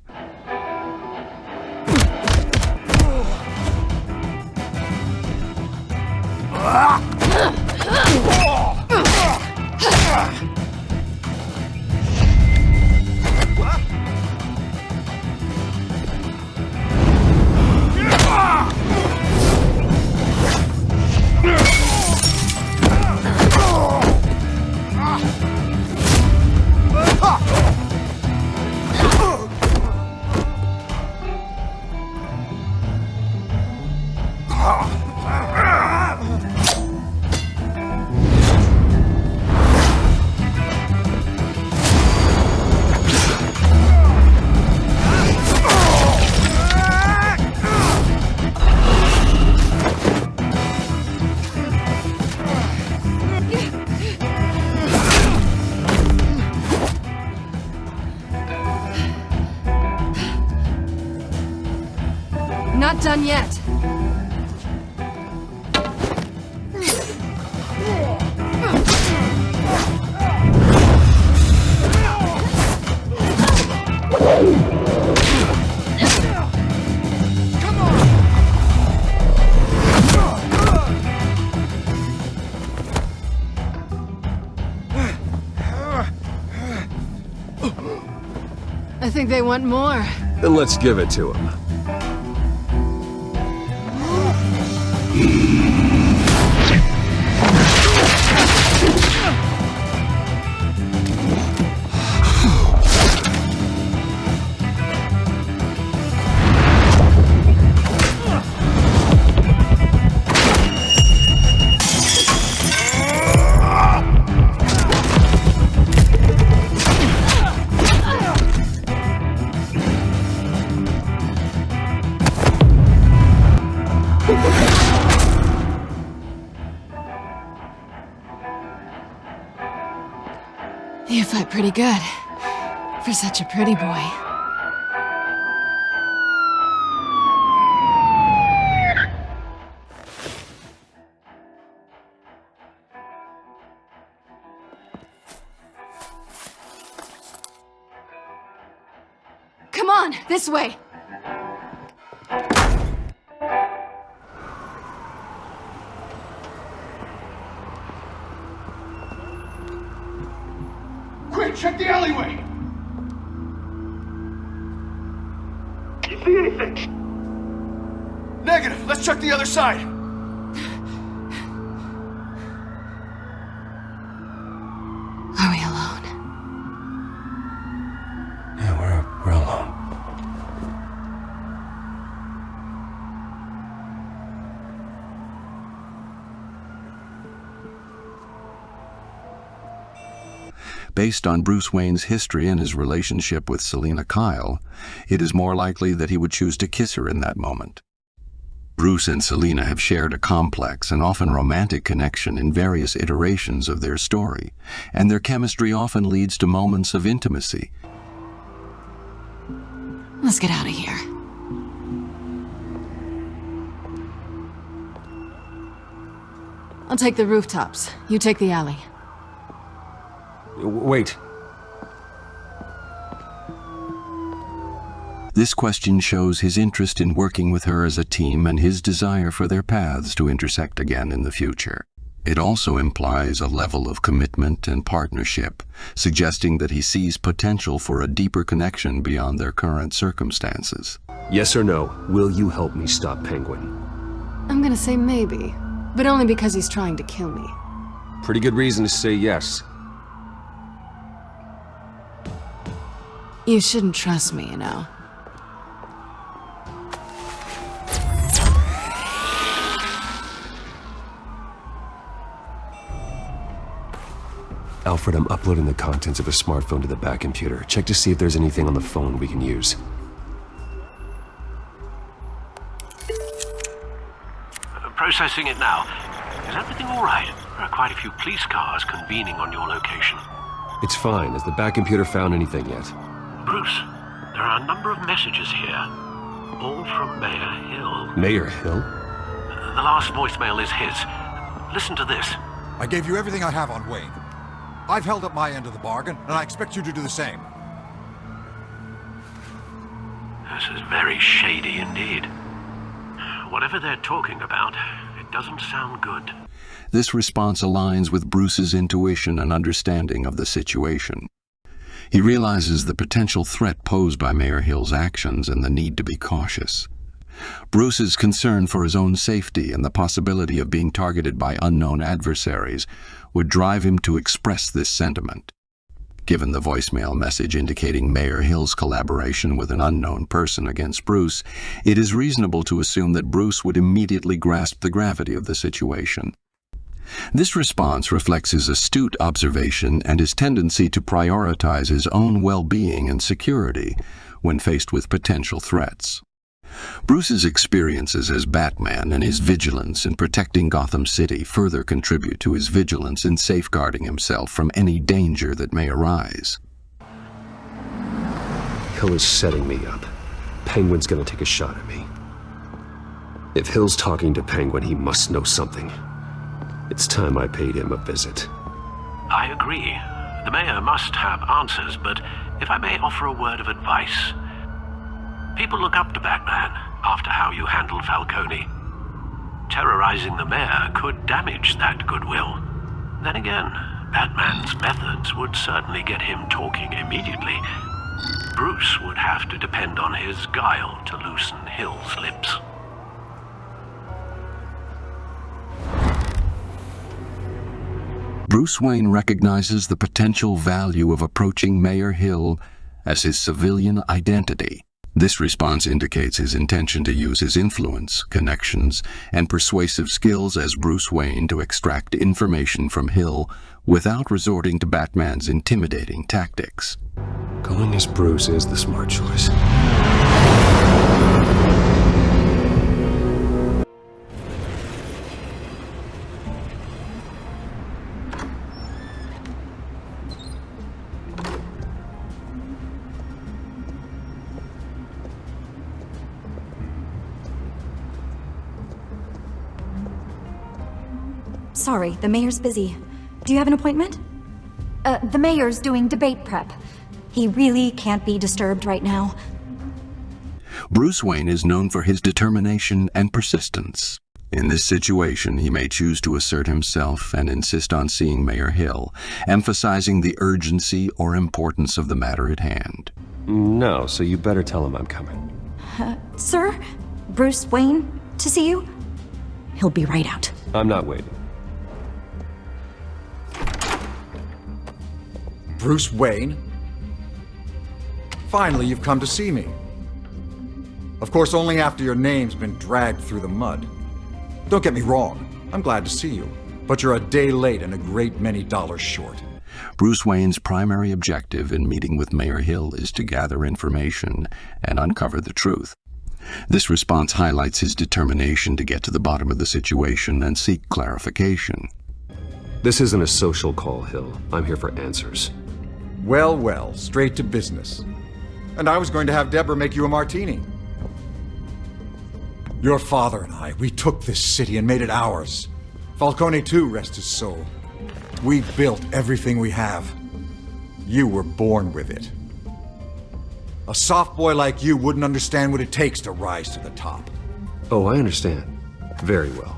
Speaker 11: Not done yet. I think they want more.
Speaker 10: Then let's give it to him.
Speaker 11: You fight pretty good. For such a pretty boy. Come on, this way!
Speaker 16: Quick, check the alleyway!
Speaker 9: You see anything?
Speaker 16: Negative. Let's check the other side.
Speaker 11: Are we alone?
Speaker 1: Yeah, we're alone.
Speaker 4: Based on Bruce Wayne's history and his relationship with Selina Kyle, it is more likely that he would choose to kiss her in that moment. Bruce and Selina have shared a complex and often romantic connection in various iterations of their story, and their chemistry often leads to moments of intimacy.
Speaker 11: Let's get out of here. I'll take the rooftops. You take the alley.
Speaker 10: Wait.
Speaker 4: This question shows his interest in working with her as a team and his desire for their paths to intersect again in the future. It also implies a level of commitment and partnership, suggesting that he sees potential for a deeper connection beyond their current circumstances.
Speaker 10: Yes or no, will you help me stop Penguin?
Speaker 11: I'm gonna say maybe, but only because he's trying to kill me.
Speaker 10: Pretty good reason to say yes.
Speaker 11: You shouldn't trust me, you know.
Speaker 10: Alfred, I'm uploading the contents of a smartphone to the back computer. Check to see if there's anything on the phone we can use.
Speaker 2: Processing it now. Is everything all right? There are quite a few police cars convening on your location.
Speaker 10: It's fine. Has the back computer found anything yet?
Speaker 2: Bruce, there are a number of messages here. All from Mayor Hill.
Speaker 10: Mayor Hill?
Speaker 2: The last voicemail is his. Listen to this.
Speaker 17: I gave you everything I have on Wayne.
Speaker 16: I've held up my end of the bargain, and I expect you to do the same.
Speaker 2: This is very shady indeed. Whatever they're talking about, it doesn't sound good.
Speaker 4: This response aligns with Bruce's intuition and understanding of the situation. He realizes the potential threat posed by Mayor Hill's actions and the need to be cautious. Bruce's concern for his own safety and the possibility of being targeted by unknown adversaries would drive him to express this sentiment. Given the voicemail message indicating Mayor Hill's collaboration with an unknown person against Bruce, it is reasonable to assume that Bruce would immediately grasp the gravity of the situation. This response reflects his astute observation and his tendency to prioritize his own well-being and security when faced with potential threats. Bruce's experiences as Batman and his vigilance in protecting Gotham City further contribute to his vigilance in safeguarding himself from any danger that may arise.
Speaker 10: Hill is setting me up. Penguin's gonna take a shot at me. If Hill's talking to Penguin, he must know something. It's time I paid him a visit.
Speaker 2: I agree. The mayor must have answers, but if I may offer a word of advice. People look up to Batman after how you handled Falcone. Terrorizing the mayor could damage that goodwill. Then again, Batman's methods would certainly get him talking immediately. Bruce would have to depend on his guile to loosen Hill's lips.
Speaker 4: Bruce Wayne recognizes the potential value of approaching Mayor Hill as his civilian identity. This response indicates his intention to use his influence, connections, and persuasive skills as Bruce Wayne to extract information from Hill without resorting to Batman's intimidating tactics.
Speaker 10: Going as Bruce is the smart choice.
Speaker 17: Sorry, the mayor's busy. Do you have an appointment? The mayor's doing debate prep. He really can't be disturbed right now.
Speaker 4: Bruce Wayne is known for his determination and persistence. In this situation, he may choose to assert himself and insist on seeing Mayor Hill, emphasizing the urgency or importance of the matter at hand.
Speaker 10: No, so you better tell him I'm coming.
Speaker 17: Sir? Bruce Wayne to see you? He'll be right out.
Speaker 10: I'm not waiting.
Speaker 16: Bruce Wayne? Finally, you've come to see me. Of course, only after your name's been dragged through the mud. Don't get me wrong, I'm glad to see you, but you're a day late and a great many dollars short.
Speaker 4: Bruce Wayne's primary objective in meeting with Mayor Hill is to gather information and uncover the truth. This response highlights his determination to get to the bottom of the situation and seek clarification.
Speaker 10: This isn't a social call, Hill. I'm here for answers.
Speaker 16: Well, well, straight to business. And I was going to have Deborah make you a martini. Your father and I, we took this city and made it ours. Falcone too, rest his soul. We built everything we have. You were born with it. A soft boy like you wouldn't understand what it takes to rise to the top.
Speaker 10: Oh, I understand. Very well.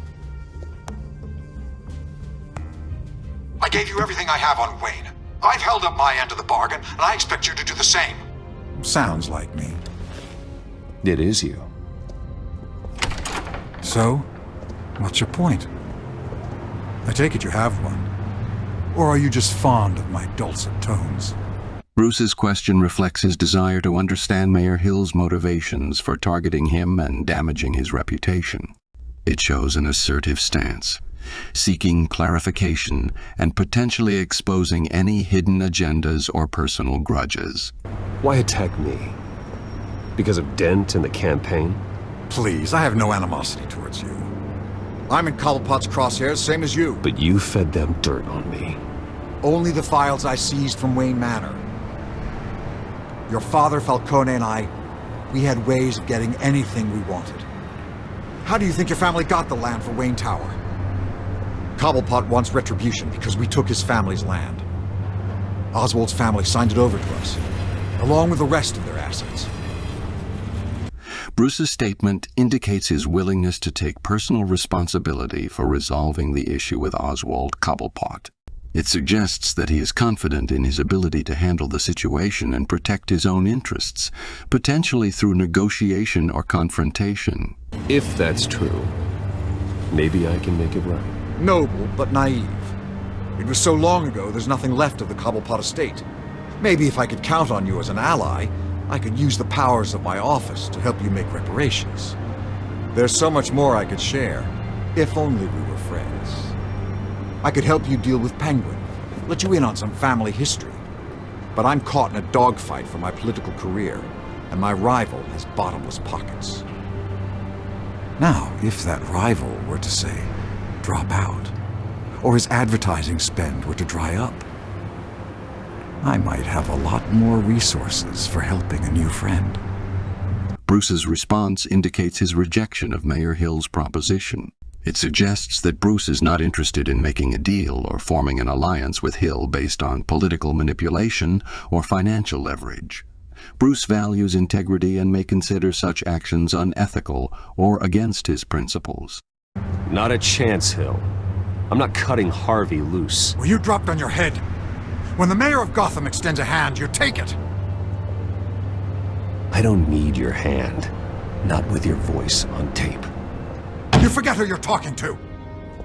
Speaker 16: I gave you everything I have on Wayne. I've held up my end of the bargain, and I expect you to do the same. Sounds like me.
Speaker 10: It is you.
Speaker 16: So, what's your point? I take it you have one. Or are you just fond of my dulcet tones?
Speaker 4: Bruce's question reflects his desire to understand Mayor Hill's motivations for targeting him and damaging his reputation. It shows an assertive stance, seeking clarification and potentially exposing any hidden agendas or personal grudges.
Speaker 10: Why attack me? Because of Dent and the campaign?
Speaker 16: Please, I have no animosity towards you. I'm in Cobblepot's crosshairs, same as you.
Speaker 10: But you fed them dirt on me.
Speaker 16: Only the files I seized from Wayne Manor. Your father, Falcone, and I, we had ways of getting anything we wanted. How do you think your family got the land for Wayne Tower? Cobblepot wants retribution because we took his family's land. Oswald's family signed it over to us, along with the rest of their assets.
Speaker 4: Bruce's statement indicates his willingness to take personal responsibility for resolving the issue with Oswald Cobblepot. It suggests that he is confident in his ability to handle the situation and protect his own interests, potentially through negotiation or confrontation.
Speaker 10: If that's true, maybe I can make it right.
Speaker 16: Noble, but naive. It was so long ago, there's nothing left of the Cobblepot estate. Maybe if I could count on you as an ally, I could use the powers of my office to help you make reparations. There's so much more I could share, if only we were friends. I could help you deal with Penguin, let you in on some family history. But I'm caught in a dogfight for my political career, and my rival has bottomless pockets. Now, if that rival were to say, drop out, or his advertising spend were to dry up, I might have a lot more resources for helping a new friend.
Speaker 4: Bruce's response indicates his rejection of Mayor Hill's proposition. It suggests that Bruce is not interested in making a deal or forming an alliance with Hill based on political manipulation or financial leverage. Bruce values integrity and may consider such actions unethical or against his principles.
Speaker 10: Not a chance, Hill. I'm not cutting Harvey loose.
Speaker 16: Were you dropped on your head? When the mayor of Gotham extends a hand, you take it.
Speaker 10: I don't need your hand. Not with your voice on tape.
Speaker 16: You forget who you're talking to.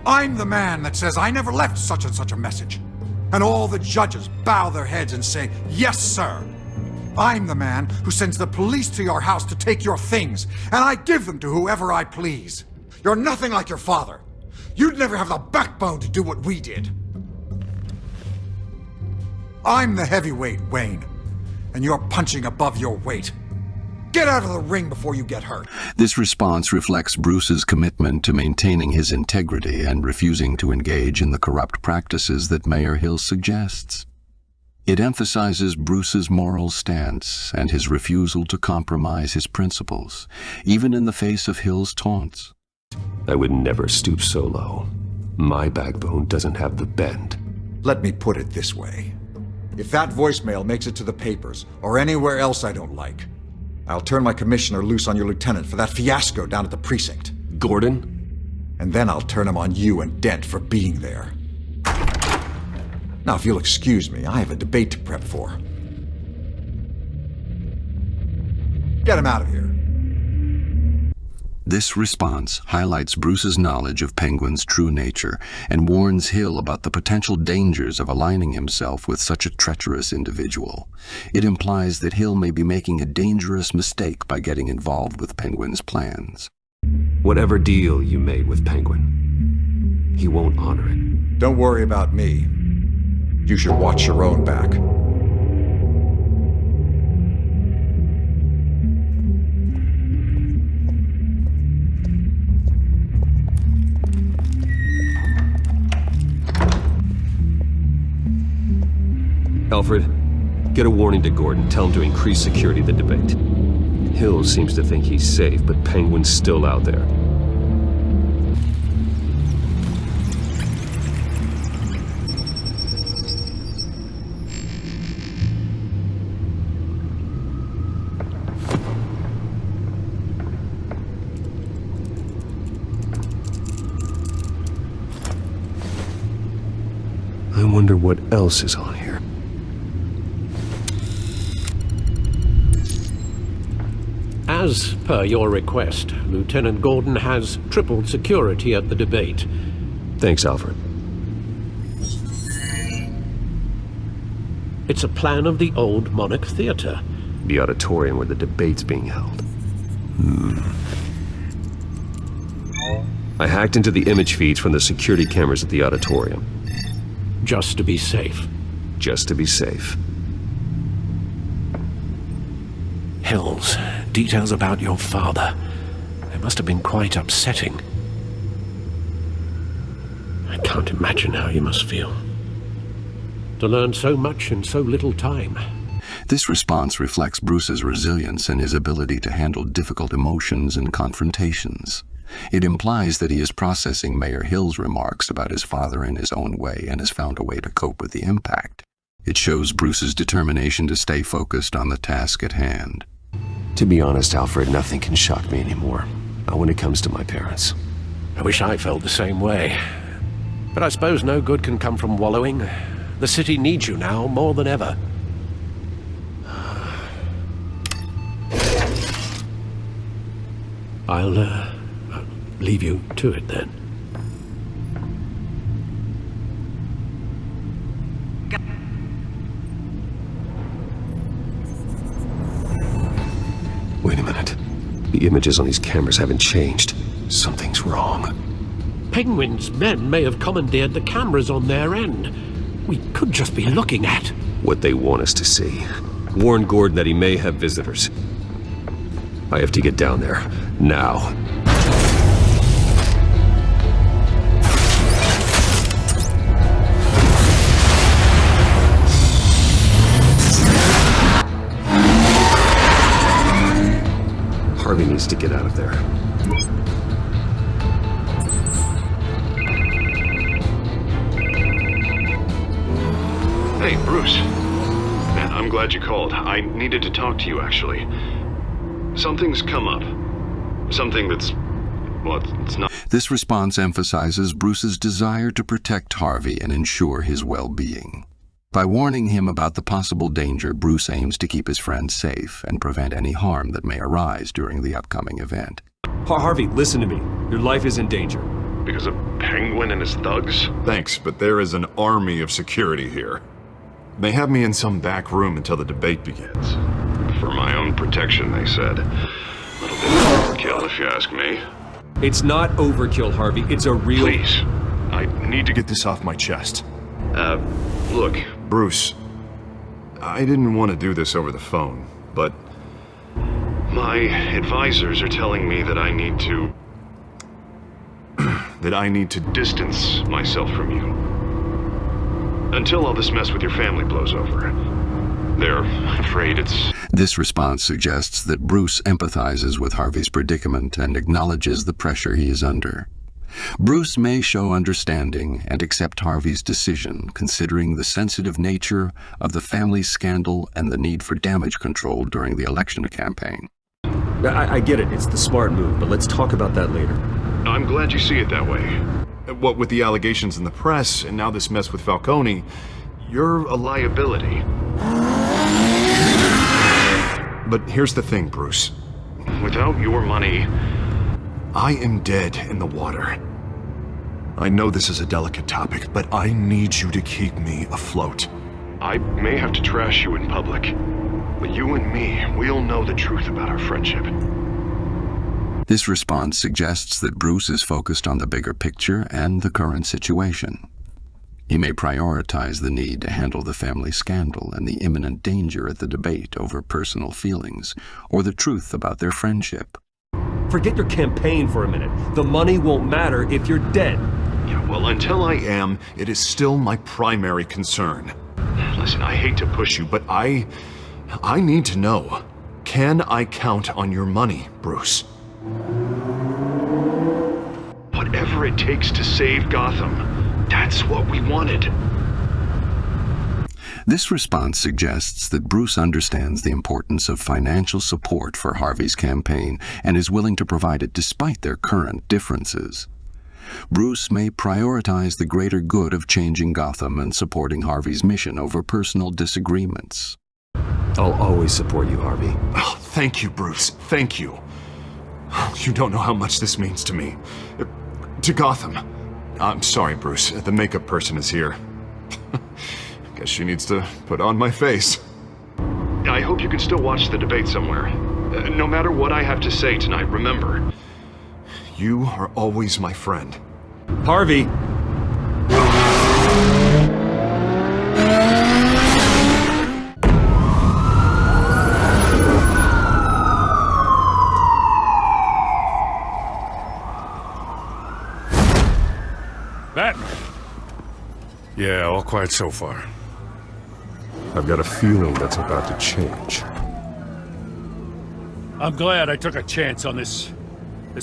Speaker 16: I'm the man that says I never left such and such a message. And all the judges bow their heads and say, yes, sir. I'm the man who sends the police to your house to take your things, and I give them to whoever I please. You're nothing like your father. You'd never have the backbone to do what we did. I'm the heavyweight, Wayne, and you're punching above your weight. Get out of the ring before you get hurt.
Speaker 4: This response reflects Bruce's commitment to maintaining his integrity and refusing to engage in the corrupt practices that Mayor Hill suggests. It emphasizes Bruce's moral stance and his refusal to compromise his principles, even in the face of Hill's taunts.
Speaker 10: I would never stoop so low. My backbone doesn't have the bend.
Speaker 16: Let me put it this way. If that voicemail makes it to the papers, or anywhere else I don't like, I'll turn my commissioner loose on your lieutenant for that fiasco down at the precinct.
Speaker 10: Gordon?
Speaker 16: And then I'll turn him on you and Dent for being there. Now, if you'll excuse me, I have a debate to prep for. Get him out of here.
Speaker 4: This response highlights Bruce's knowledge of Penguin's true nature and warns Hill about the potential dangers of aligning himself with such a treacherous individual. It implies that Hill may be making a dangerous mistake by getting involved with Penguin's plans.
Speaker 10: Whatever deal you made with Penguin, he won't honor it.
Speaker 16: Don't worry about me. You should watch your own back.
Speaker 10: Alfred, get a warning to Gordon. Tell him to increase security of the debate. Hill seems to think he's safe, but Penguin's still out there. I wonder what else is on here.
Speaker 3: As per your request, Lieutenant Gordon has tripled security at the debate.
Speaker 10: Thanks, Alfred.
Speaker 3: It's a plan of the old Monarch Theater.
Speaker 10: The auditorium where the debate's being held. I hacked into the image feeds from the security cameras at the auditorium.
Speaker 3: Just to be safe.
Speaker 10: Just to be safe.
Speaker 2: Hills, details about your father. They must have been quite upsetting.
Speaker 3: I can't imagine how you must feel. To learn so much in so little time.
Speaker 4: This response reflects Bruce's resilience and his ability to handle difficult emotions and confrontations. It implies that he is processing Mayor Hill's remarks about his father in his own way and has found a way to cope with the impact. It shows Bruce's determination to stay focused on the task at hand.
Speaker 10: To be honest, Alfred, nothing can shock me anymore. Not when it comes to my parents.
Speaker 2: I wish I felt the same way. But I suppose no good can come from wallowing. The city needs you now more than ever. I'll leave you to it then.
Speaker 10: Wait a minute. The images on these cameras haven't changed. Something's wrong.
Speaker 3: Penguin's men may have commandeered the cameras on their end. We could just be looking at
Speaker 10: what they want us to see. Warn Gordon that he may have visitors. I have to get down there, now. Harvey needs to get out of there.
Speaker 18: Hey, Bruce. Man, I'm glad you called. I needed to talk to you, actually. Something's come up. Something that's... well, it's not...
Speaker 4: This response emphasizes Bruce's desire to protect Harvey and ensure his well-being. By warning him about the possible danger, Bruce aims to keep his friend safe and prevent any harm that may arise during the upcoming event.
Speaker 10: Harvey, listen to me. Your life is in danger.
Speaker 18: Because of Penguin and his thugs?
Speaker 7: Thanks, but there is an army of security here. They have me in some back room until the debate begins.
Speaker 18: For my own protection, they said. A little bit of overkill, if you ask me.
Speaker 10: It's not overkill, Harvey. It's a real...
Speaker 18: Please. I need to
Speaker 7: get this off my chest.
Speaker 18: Look.
Speaker 7: Bruce, I didn't want to do this over the phone, but...
Speaker 18: my advisors are telling me that I need to...
Speaker 7: that I need to
Speaker 18: distance myself from you. Until all this mess with your family blows over. They're afraid it's...
Speaker 4: This response suggests that Bruce empathizes with Harvey's predicament and acknowledges the pressure he is under. Bruce may show understanding and accept Harvey's decision, considering the sensitive nature of the family scandal and the need for damage control during the election campaign.
Speaker 10: I get it. It's the smart move, but let's talk about that later.
Speaker 18: I'm glad you see it that way.
Speaker 7: What with the allegations in the press, and now this mess with Falcone,
Speaker 18: you're a liability.
Speaker 7: But here's the thing, Bruce.
Speaker 18: Without your money...
Speaker 7: I am dead in the water. I know this is a delicate topic, but I need you to keep me afloat.
Speaker 18: I may have to trash you in public, but you and me, we'll know the truth about our friendship.
Speaker 4: This response suggests that Bruce is focused on the bigger picture and the current situation. He may prioritize the need to handle the family scandal and the imminent danger at the debate over personal feelings, or the truth about their friendship.
Speaker 10: Forget your campaign for a minute. The money won't matter if you're dead.
Speaker 7: Yeah, well, until I am, it is still my primary concern.
Speaker 18: Listen, I hate to push you, but I need to know. Can I count on your money, Bruce? Whatever it takes to save Gotham, that's what we wanted.
Speaker 4: This response suggests that Bruce understands the importance of financial support for Harvey's campaign and is willing to provide it despite their current differences. Bruce may prioritize the greater good of changing Gotham and supporting Harvey's mission over personal disagreements.
Speaker 10: I'll always support you, Harvey.
Speaker 7: Oh, thank you, Bruce. Thank you. You don't know how much this means to me. To Gotham. I'm sorry, Bruce. The makeup person is here. Guess she needs to put on my face.
Speaker 18: I hope you can still watch the debate somewhere. No matter what I have to say tonight, remember.
Speaker 7: You are always my friend.
Speaker 10: Harvey!
Speaker 5: Batman! Yeah, all quiet so far.
Speaker 1: I've got a feeling that's about to change.
Speaker 5: I'm glad I took a chance on this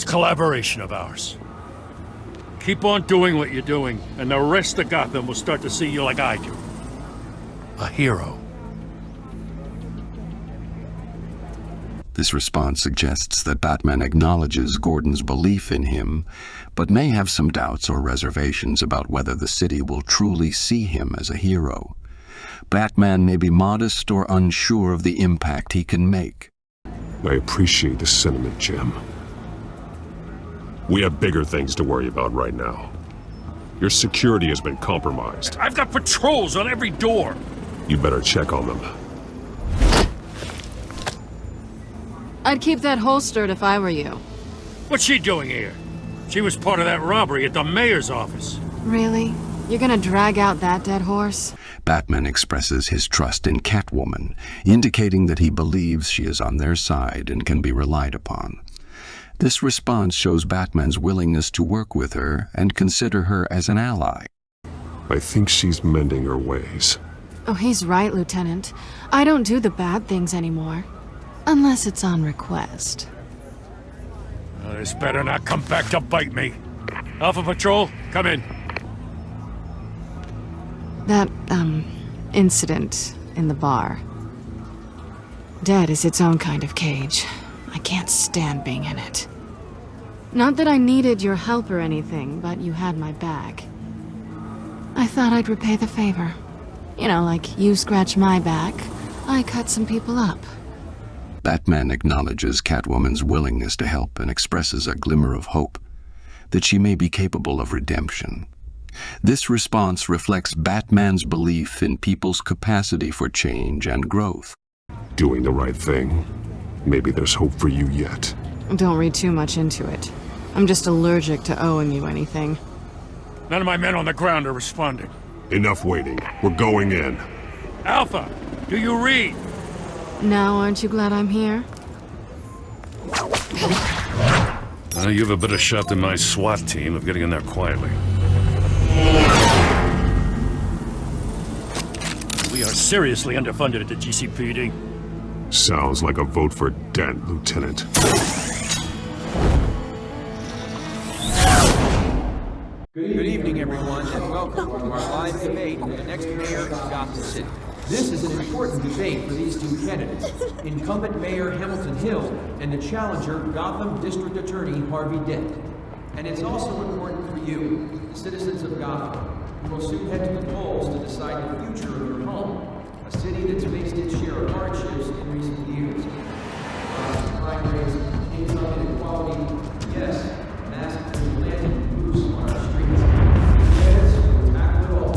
Speaker 5: collaboration of ours. Keep on doing what you're doing, and the rest of Gotham will start to see you like I do. a hero.
Speaker 4: This response suggests that Batman acknowledges Gordon's belief in him, but may have some doubts or reservations about whether the city will truly see him as a hero. Batman may be modest or unsure of the impact he can make.
Speaker 10: I appreciate the sentiment, Jim. We have bigger things to worry about right now. Your security has been compromised.
Speaker 5: I've got patrols on every door.
Speaker 10: You better check on them.
Speaker 19: I'd keep that holstered if I were you.
Speaker 5: What's she doing here? She was part of that robbery at the mayor's office.
Speaker 19: Really? You're gonna drag out that dead horse?
Speaker 4: Batman expresses his trust in Catwoman, indicating that he believes she is on their side and can be relied upon. This response shows Batman's willingness to work with her and consider her as an ally.
Speaker 10: I think she's mending her ways.
Speaker 19: Oh, he's right, Lieutenant. I don't do the bad things anymore. Unless it's on request.
Speaker 5: This better not come back to bite me. Alpha Patrol, come in.
Speaker 19: That, incident in the bar. Dead is its own kind of cage. I can't stand being in it. Not that I needed your help or anything, but you had my back. I thought I'd repay the favor. You know, like you scratch my back, I cut some people up.
Speaker 4: Batman acknowledges Catwoman's willingness to help and expresses a glimmer of hope that she may be capable of redemption. This response reflects Batman's belief in people's capacity for change and growth.
Speaker 10: Doing the right thing. Maybe there's hope for you yet.
Speaker 19: Don't read too much into it. I'm just allergic to owing you anything.
Speaker 5: None of my men on the ground are responding.
Speaker 10: Enough waiting. We're going in.
Speaker 5: Alpha, do you read?
Speaker 19: Now aren't you glad I'm here?
Speaker 5: You have a better shot than my SWAT team of getting in there quietly. We are seriously underfunded at the GCPD.
Speaker 10: Sounds like a vote for Dent, Lieutenant.
Speaker 20: Good evening, everyone, and welcome to our live debate for the next mayor of Gotham City. This is an important debate for these two candidates, incumbent Mayor Hamilton Hill and the challenger Gotham District Attorney Harvey Dent. And it's also important for you, citizens of Gotham, who will soon head to the polls to decide the future of your home, a city that's faced its share of hardships in recent years. Crime rates, income inequality, yes, massive vigilante groups on our streets. Yes, we'll tackle it all.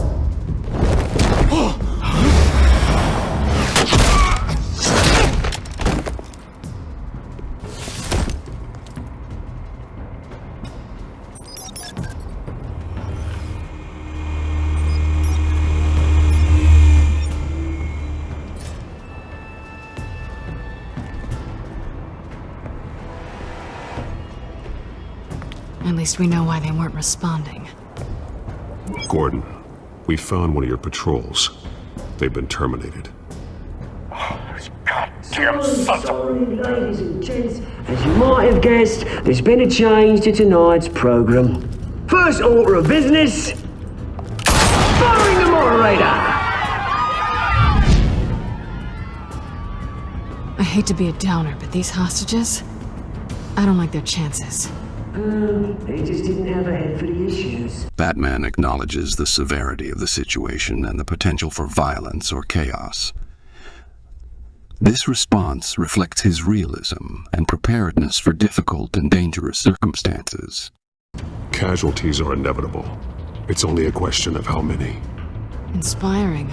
Speaker 19: At least we know why they weren't responding.
Speaker 10: Gordon, we found one of your patrols. They've been terminated.
Speaker 13: Damn sorry, ladies and gents. As you might have guessed, there's been a change to tonight's program. First order of business, firing the moderator.
Speaker 19: I hate to be a downer, but these hostages, I don't like their chances.
Speaker 13: They just didn't have a head for the issues.
Speaker 4: Batman acknowledges the severity of the situation and the potential for violence or chaos. This response reflects his realism and preparedness for difficult and dangerous circumstances.
Speaker 10: Casualties are inevitable. It's only a question of how many.
Speaker 19: Inspiring.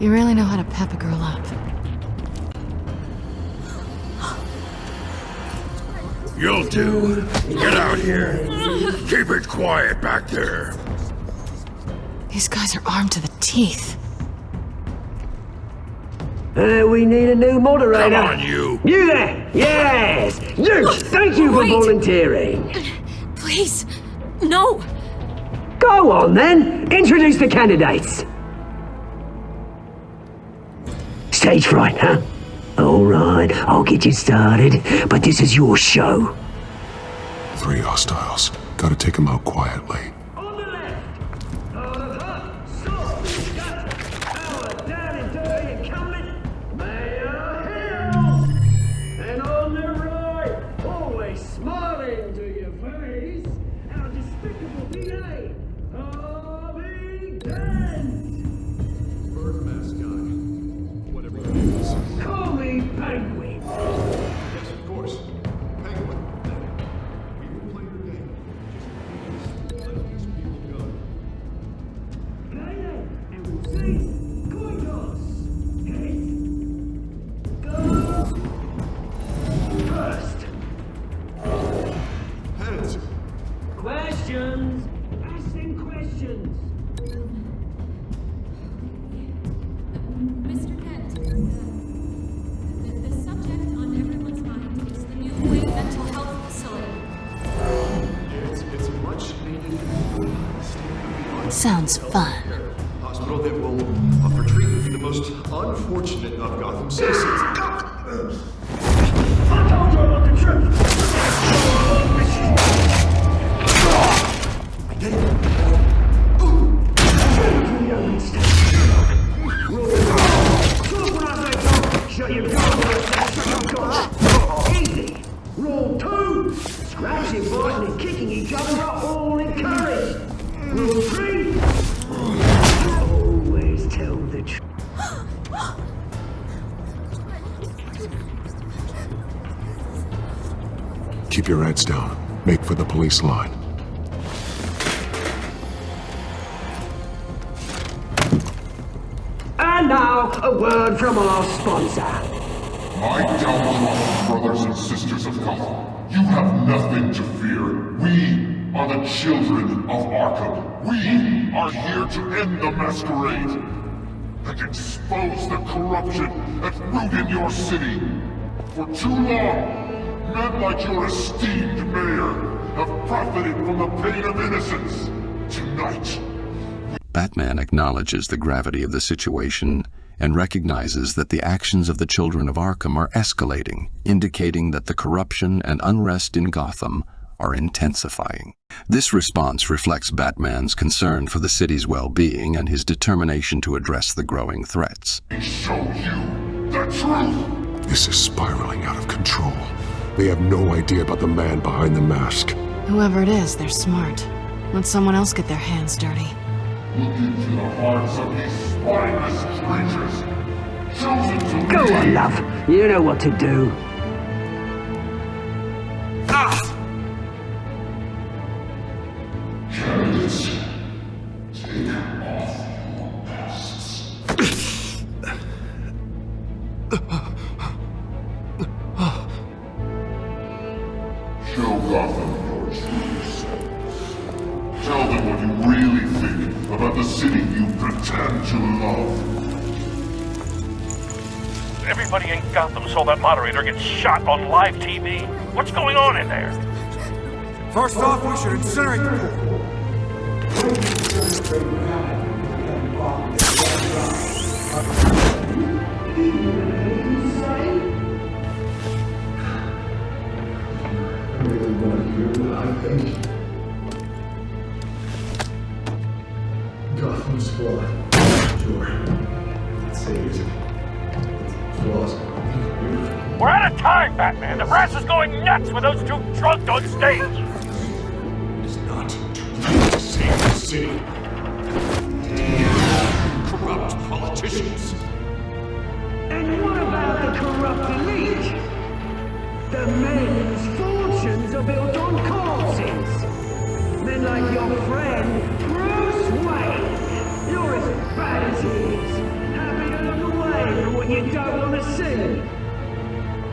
Speaker 19: You really know how to pep a girl up.
Speaker 8: You'll do. Get out here. Keep it quiet back there.
Speaker 19: These guys are armed to the teeth.
Speaker 13: We need a new moderator.
Speaker 8: Come on, you.
Speaker 13: You there! Yes! You! Thank you for volunteering.
Speaker 11: Please, no.
Speaker 13: Go on then. Introduce the candidates. Stage fright, huh? All right, I'll get you started, but this is your show.
Speaker 10: 3 hostiles. Gotta take them out quietly.
Speaker 13: On the left, down and dirty
Speaker 19: Sounds fun.
Speaker 7: Hospital that will offer treatment for the most unfortunate of Gotham citizens.
Speaker 13: I told you about the truth! Shut your door! Easy! Rule 2! Scratching, biting, and kicking each other are all encouraged! Rule 3! Always tell the truth.
Speaker 1: Keep your heads down. Make for the police line.
Speaker 13: And now, a word from our sponsor.
Speaker 21: My downtrodden brothers and sisters of Gotham, you have nothing to fear. We are the children of Arkham. We are here to end the masquerade and expose the corruption that root in your city. For too long, men like your esteemed mayor have profited from the pain of innocence. Tonight,
Speaker 4: Batman acknowledges the gravity of the situation and recognizes that the actions of the children of Arkham are escalating, indicating that the corruption and unrest in Gotham are intensifying. This response reflects Batman's concern for the city's well-being and his determination to address the growing threats.
Speaker 21: show you the truth.
Speaker 1: This is spiraling out of control. They have no idea about the man behind the mask.
Speaker 19: Whoever it is, they're smart. Let someone else get their hands dirty.
Speaker 21: Look into the hearts of these spineless creatures. Chosen to
Speaker 13: Go on, love. You know what to do.
Speaker 21: Candidates, take off your masks. Show Gotham your true selves. Tell them what you really think about the city you pretend to love.
Speaker 22: Everybody in Gotham saw that moderator get shot on live TV. What's going on in there?
Speaker 16: First off, we should incinerate the pool.
Speaker 1: Gotham's flawed. Sure. Let's say it's flaws.
Speaker 22: We're out of time, Batman. The brass is going nuts with those two drunks on stage.
Speaker 21: It is not too late to save the city. Corrupt politicians.
Speaker 13: And what about the corrupt elite? The men whose fortunes are built on corpses. Men like your friend, Bruce Wayne. You're as bad as he is. Happy to look away from what you don't want to see.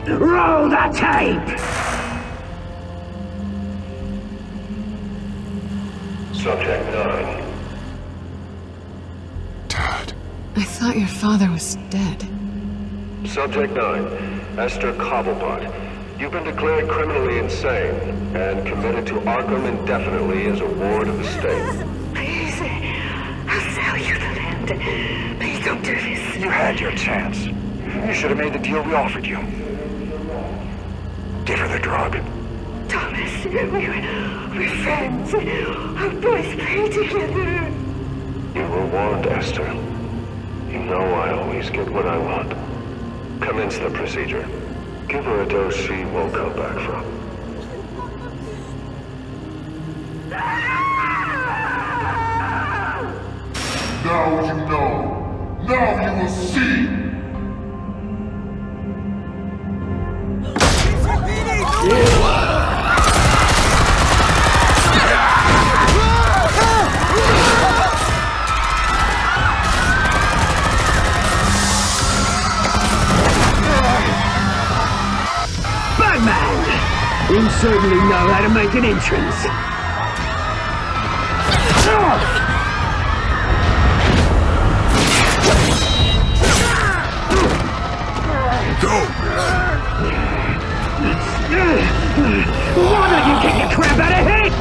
Speaker 13: Roll the tape!
Speaker 21: Subject 9.
Speaker 19: I thought your father was dead.
Speaker 23: Subject 9, Esther Cobblepot. You've been declared criminally insane and committed to Arkham indefinitely as a ward of the state.
Speaker 15: Please, I'll sell you the land. Please don't do this.
Speaker 24: You had your chance. You should have made the deal we offered you. Give her the drug.
Speaker 15: Thomas, we're friends. Our boys play together.
Speaker 23: You were warned, Esther. You know I always get what I want. Commence the procedure. Give her a dose she won't come back from.
Speaker 21: Now you know. Now you will see.
Speaker 13: Batman! You certainly know how to make an entrance. Why don't you kick the crap out of him?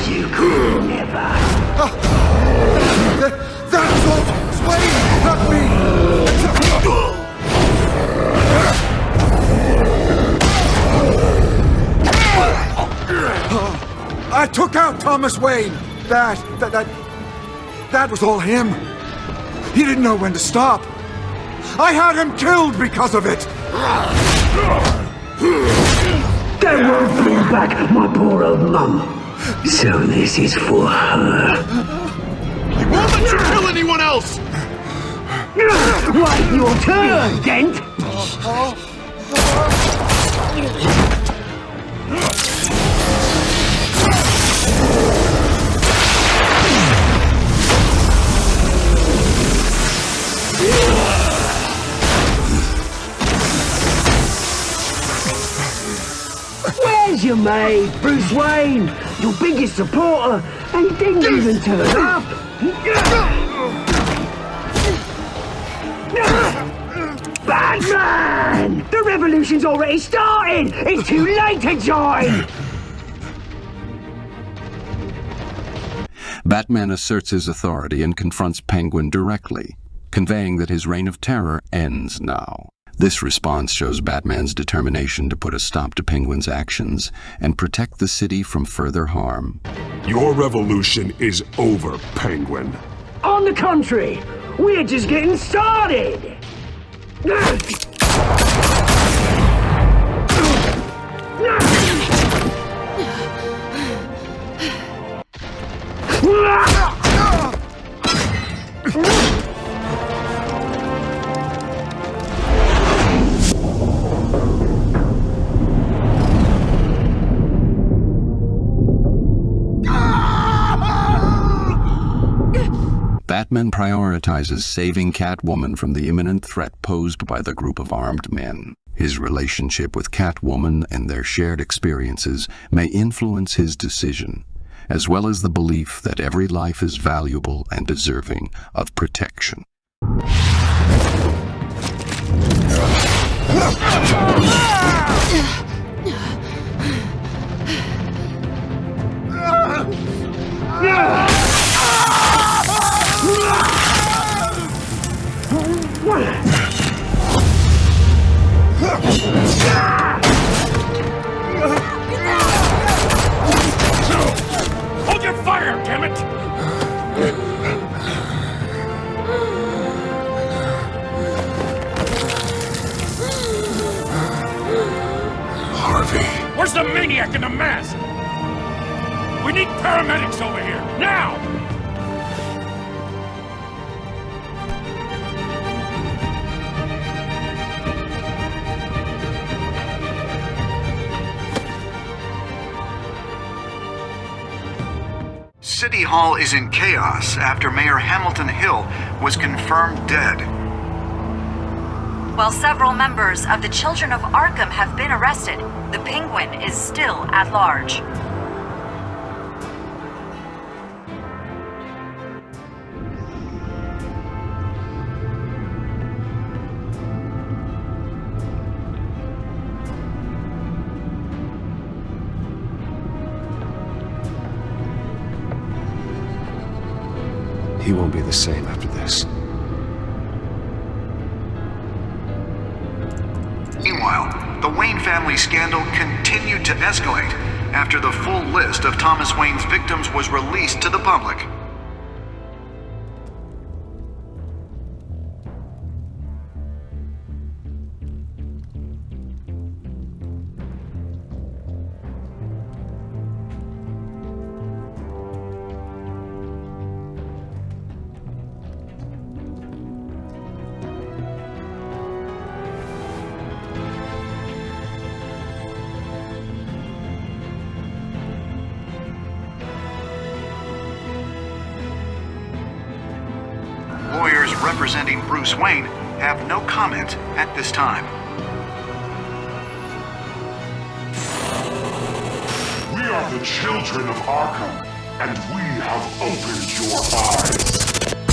Speaker 13: You could never.
Speaker 16: That was all Wayne, not me! I took out Thomas Wayne. That was all him. He didn't know when to stop. I had him killed because of it.
Speaker 13: That won't bring back my poor old mum. So this is for her.
Speaker 7: I won't let you kill anyone else!
Speaker 13: Wait your turn, Dent! Where's your mate, Bruce Wayne? Your biggest supporter, and he didn't even turn up! Batman! The revolution's already started! It's too late to join!
Speaker 4: Batman asserts his authority and confronts Penguin directly, conveying that his reign of terror ends now. This response shows Batman's determination to put a stop to Penguin's actions and protect the city from further harm.
Speaker 21: Your revolution is over, Penguin.
Speaker 13: On the contrary, we're just getting started!
Speaker 4: Batman prioritizes saving Catwoman from the imminent threat posed by the group of armed men. His relationship with Catwoman and their shared experiences may influence his decision, as well as the belief that every life is valuable and deserving of protection.
Speaker 22: Hold your fire, damn it!
Speaker 21: Harvey.
Speaker 22: Where's the maniac in the mask? We need paramedics over here, now!
Speaker 6: City Hall is in chaos after Mayor Hamilton Hill was confirmed dead.
Speaker 15: While several members of the Children of Arkham have been arrested, the Penguin is still at large.
Speaker 1: He won't be the same after this.
Speaker 6: Meanwhile, the Wayne family scandal continued to escalate after the full list of Thomas Wayne's victims was released to the public. Lawyers representing Bruce Wayne have no comment at this time.
Speaker 21: We are the children of Arkham, and we have opened your eyes.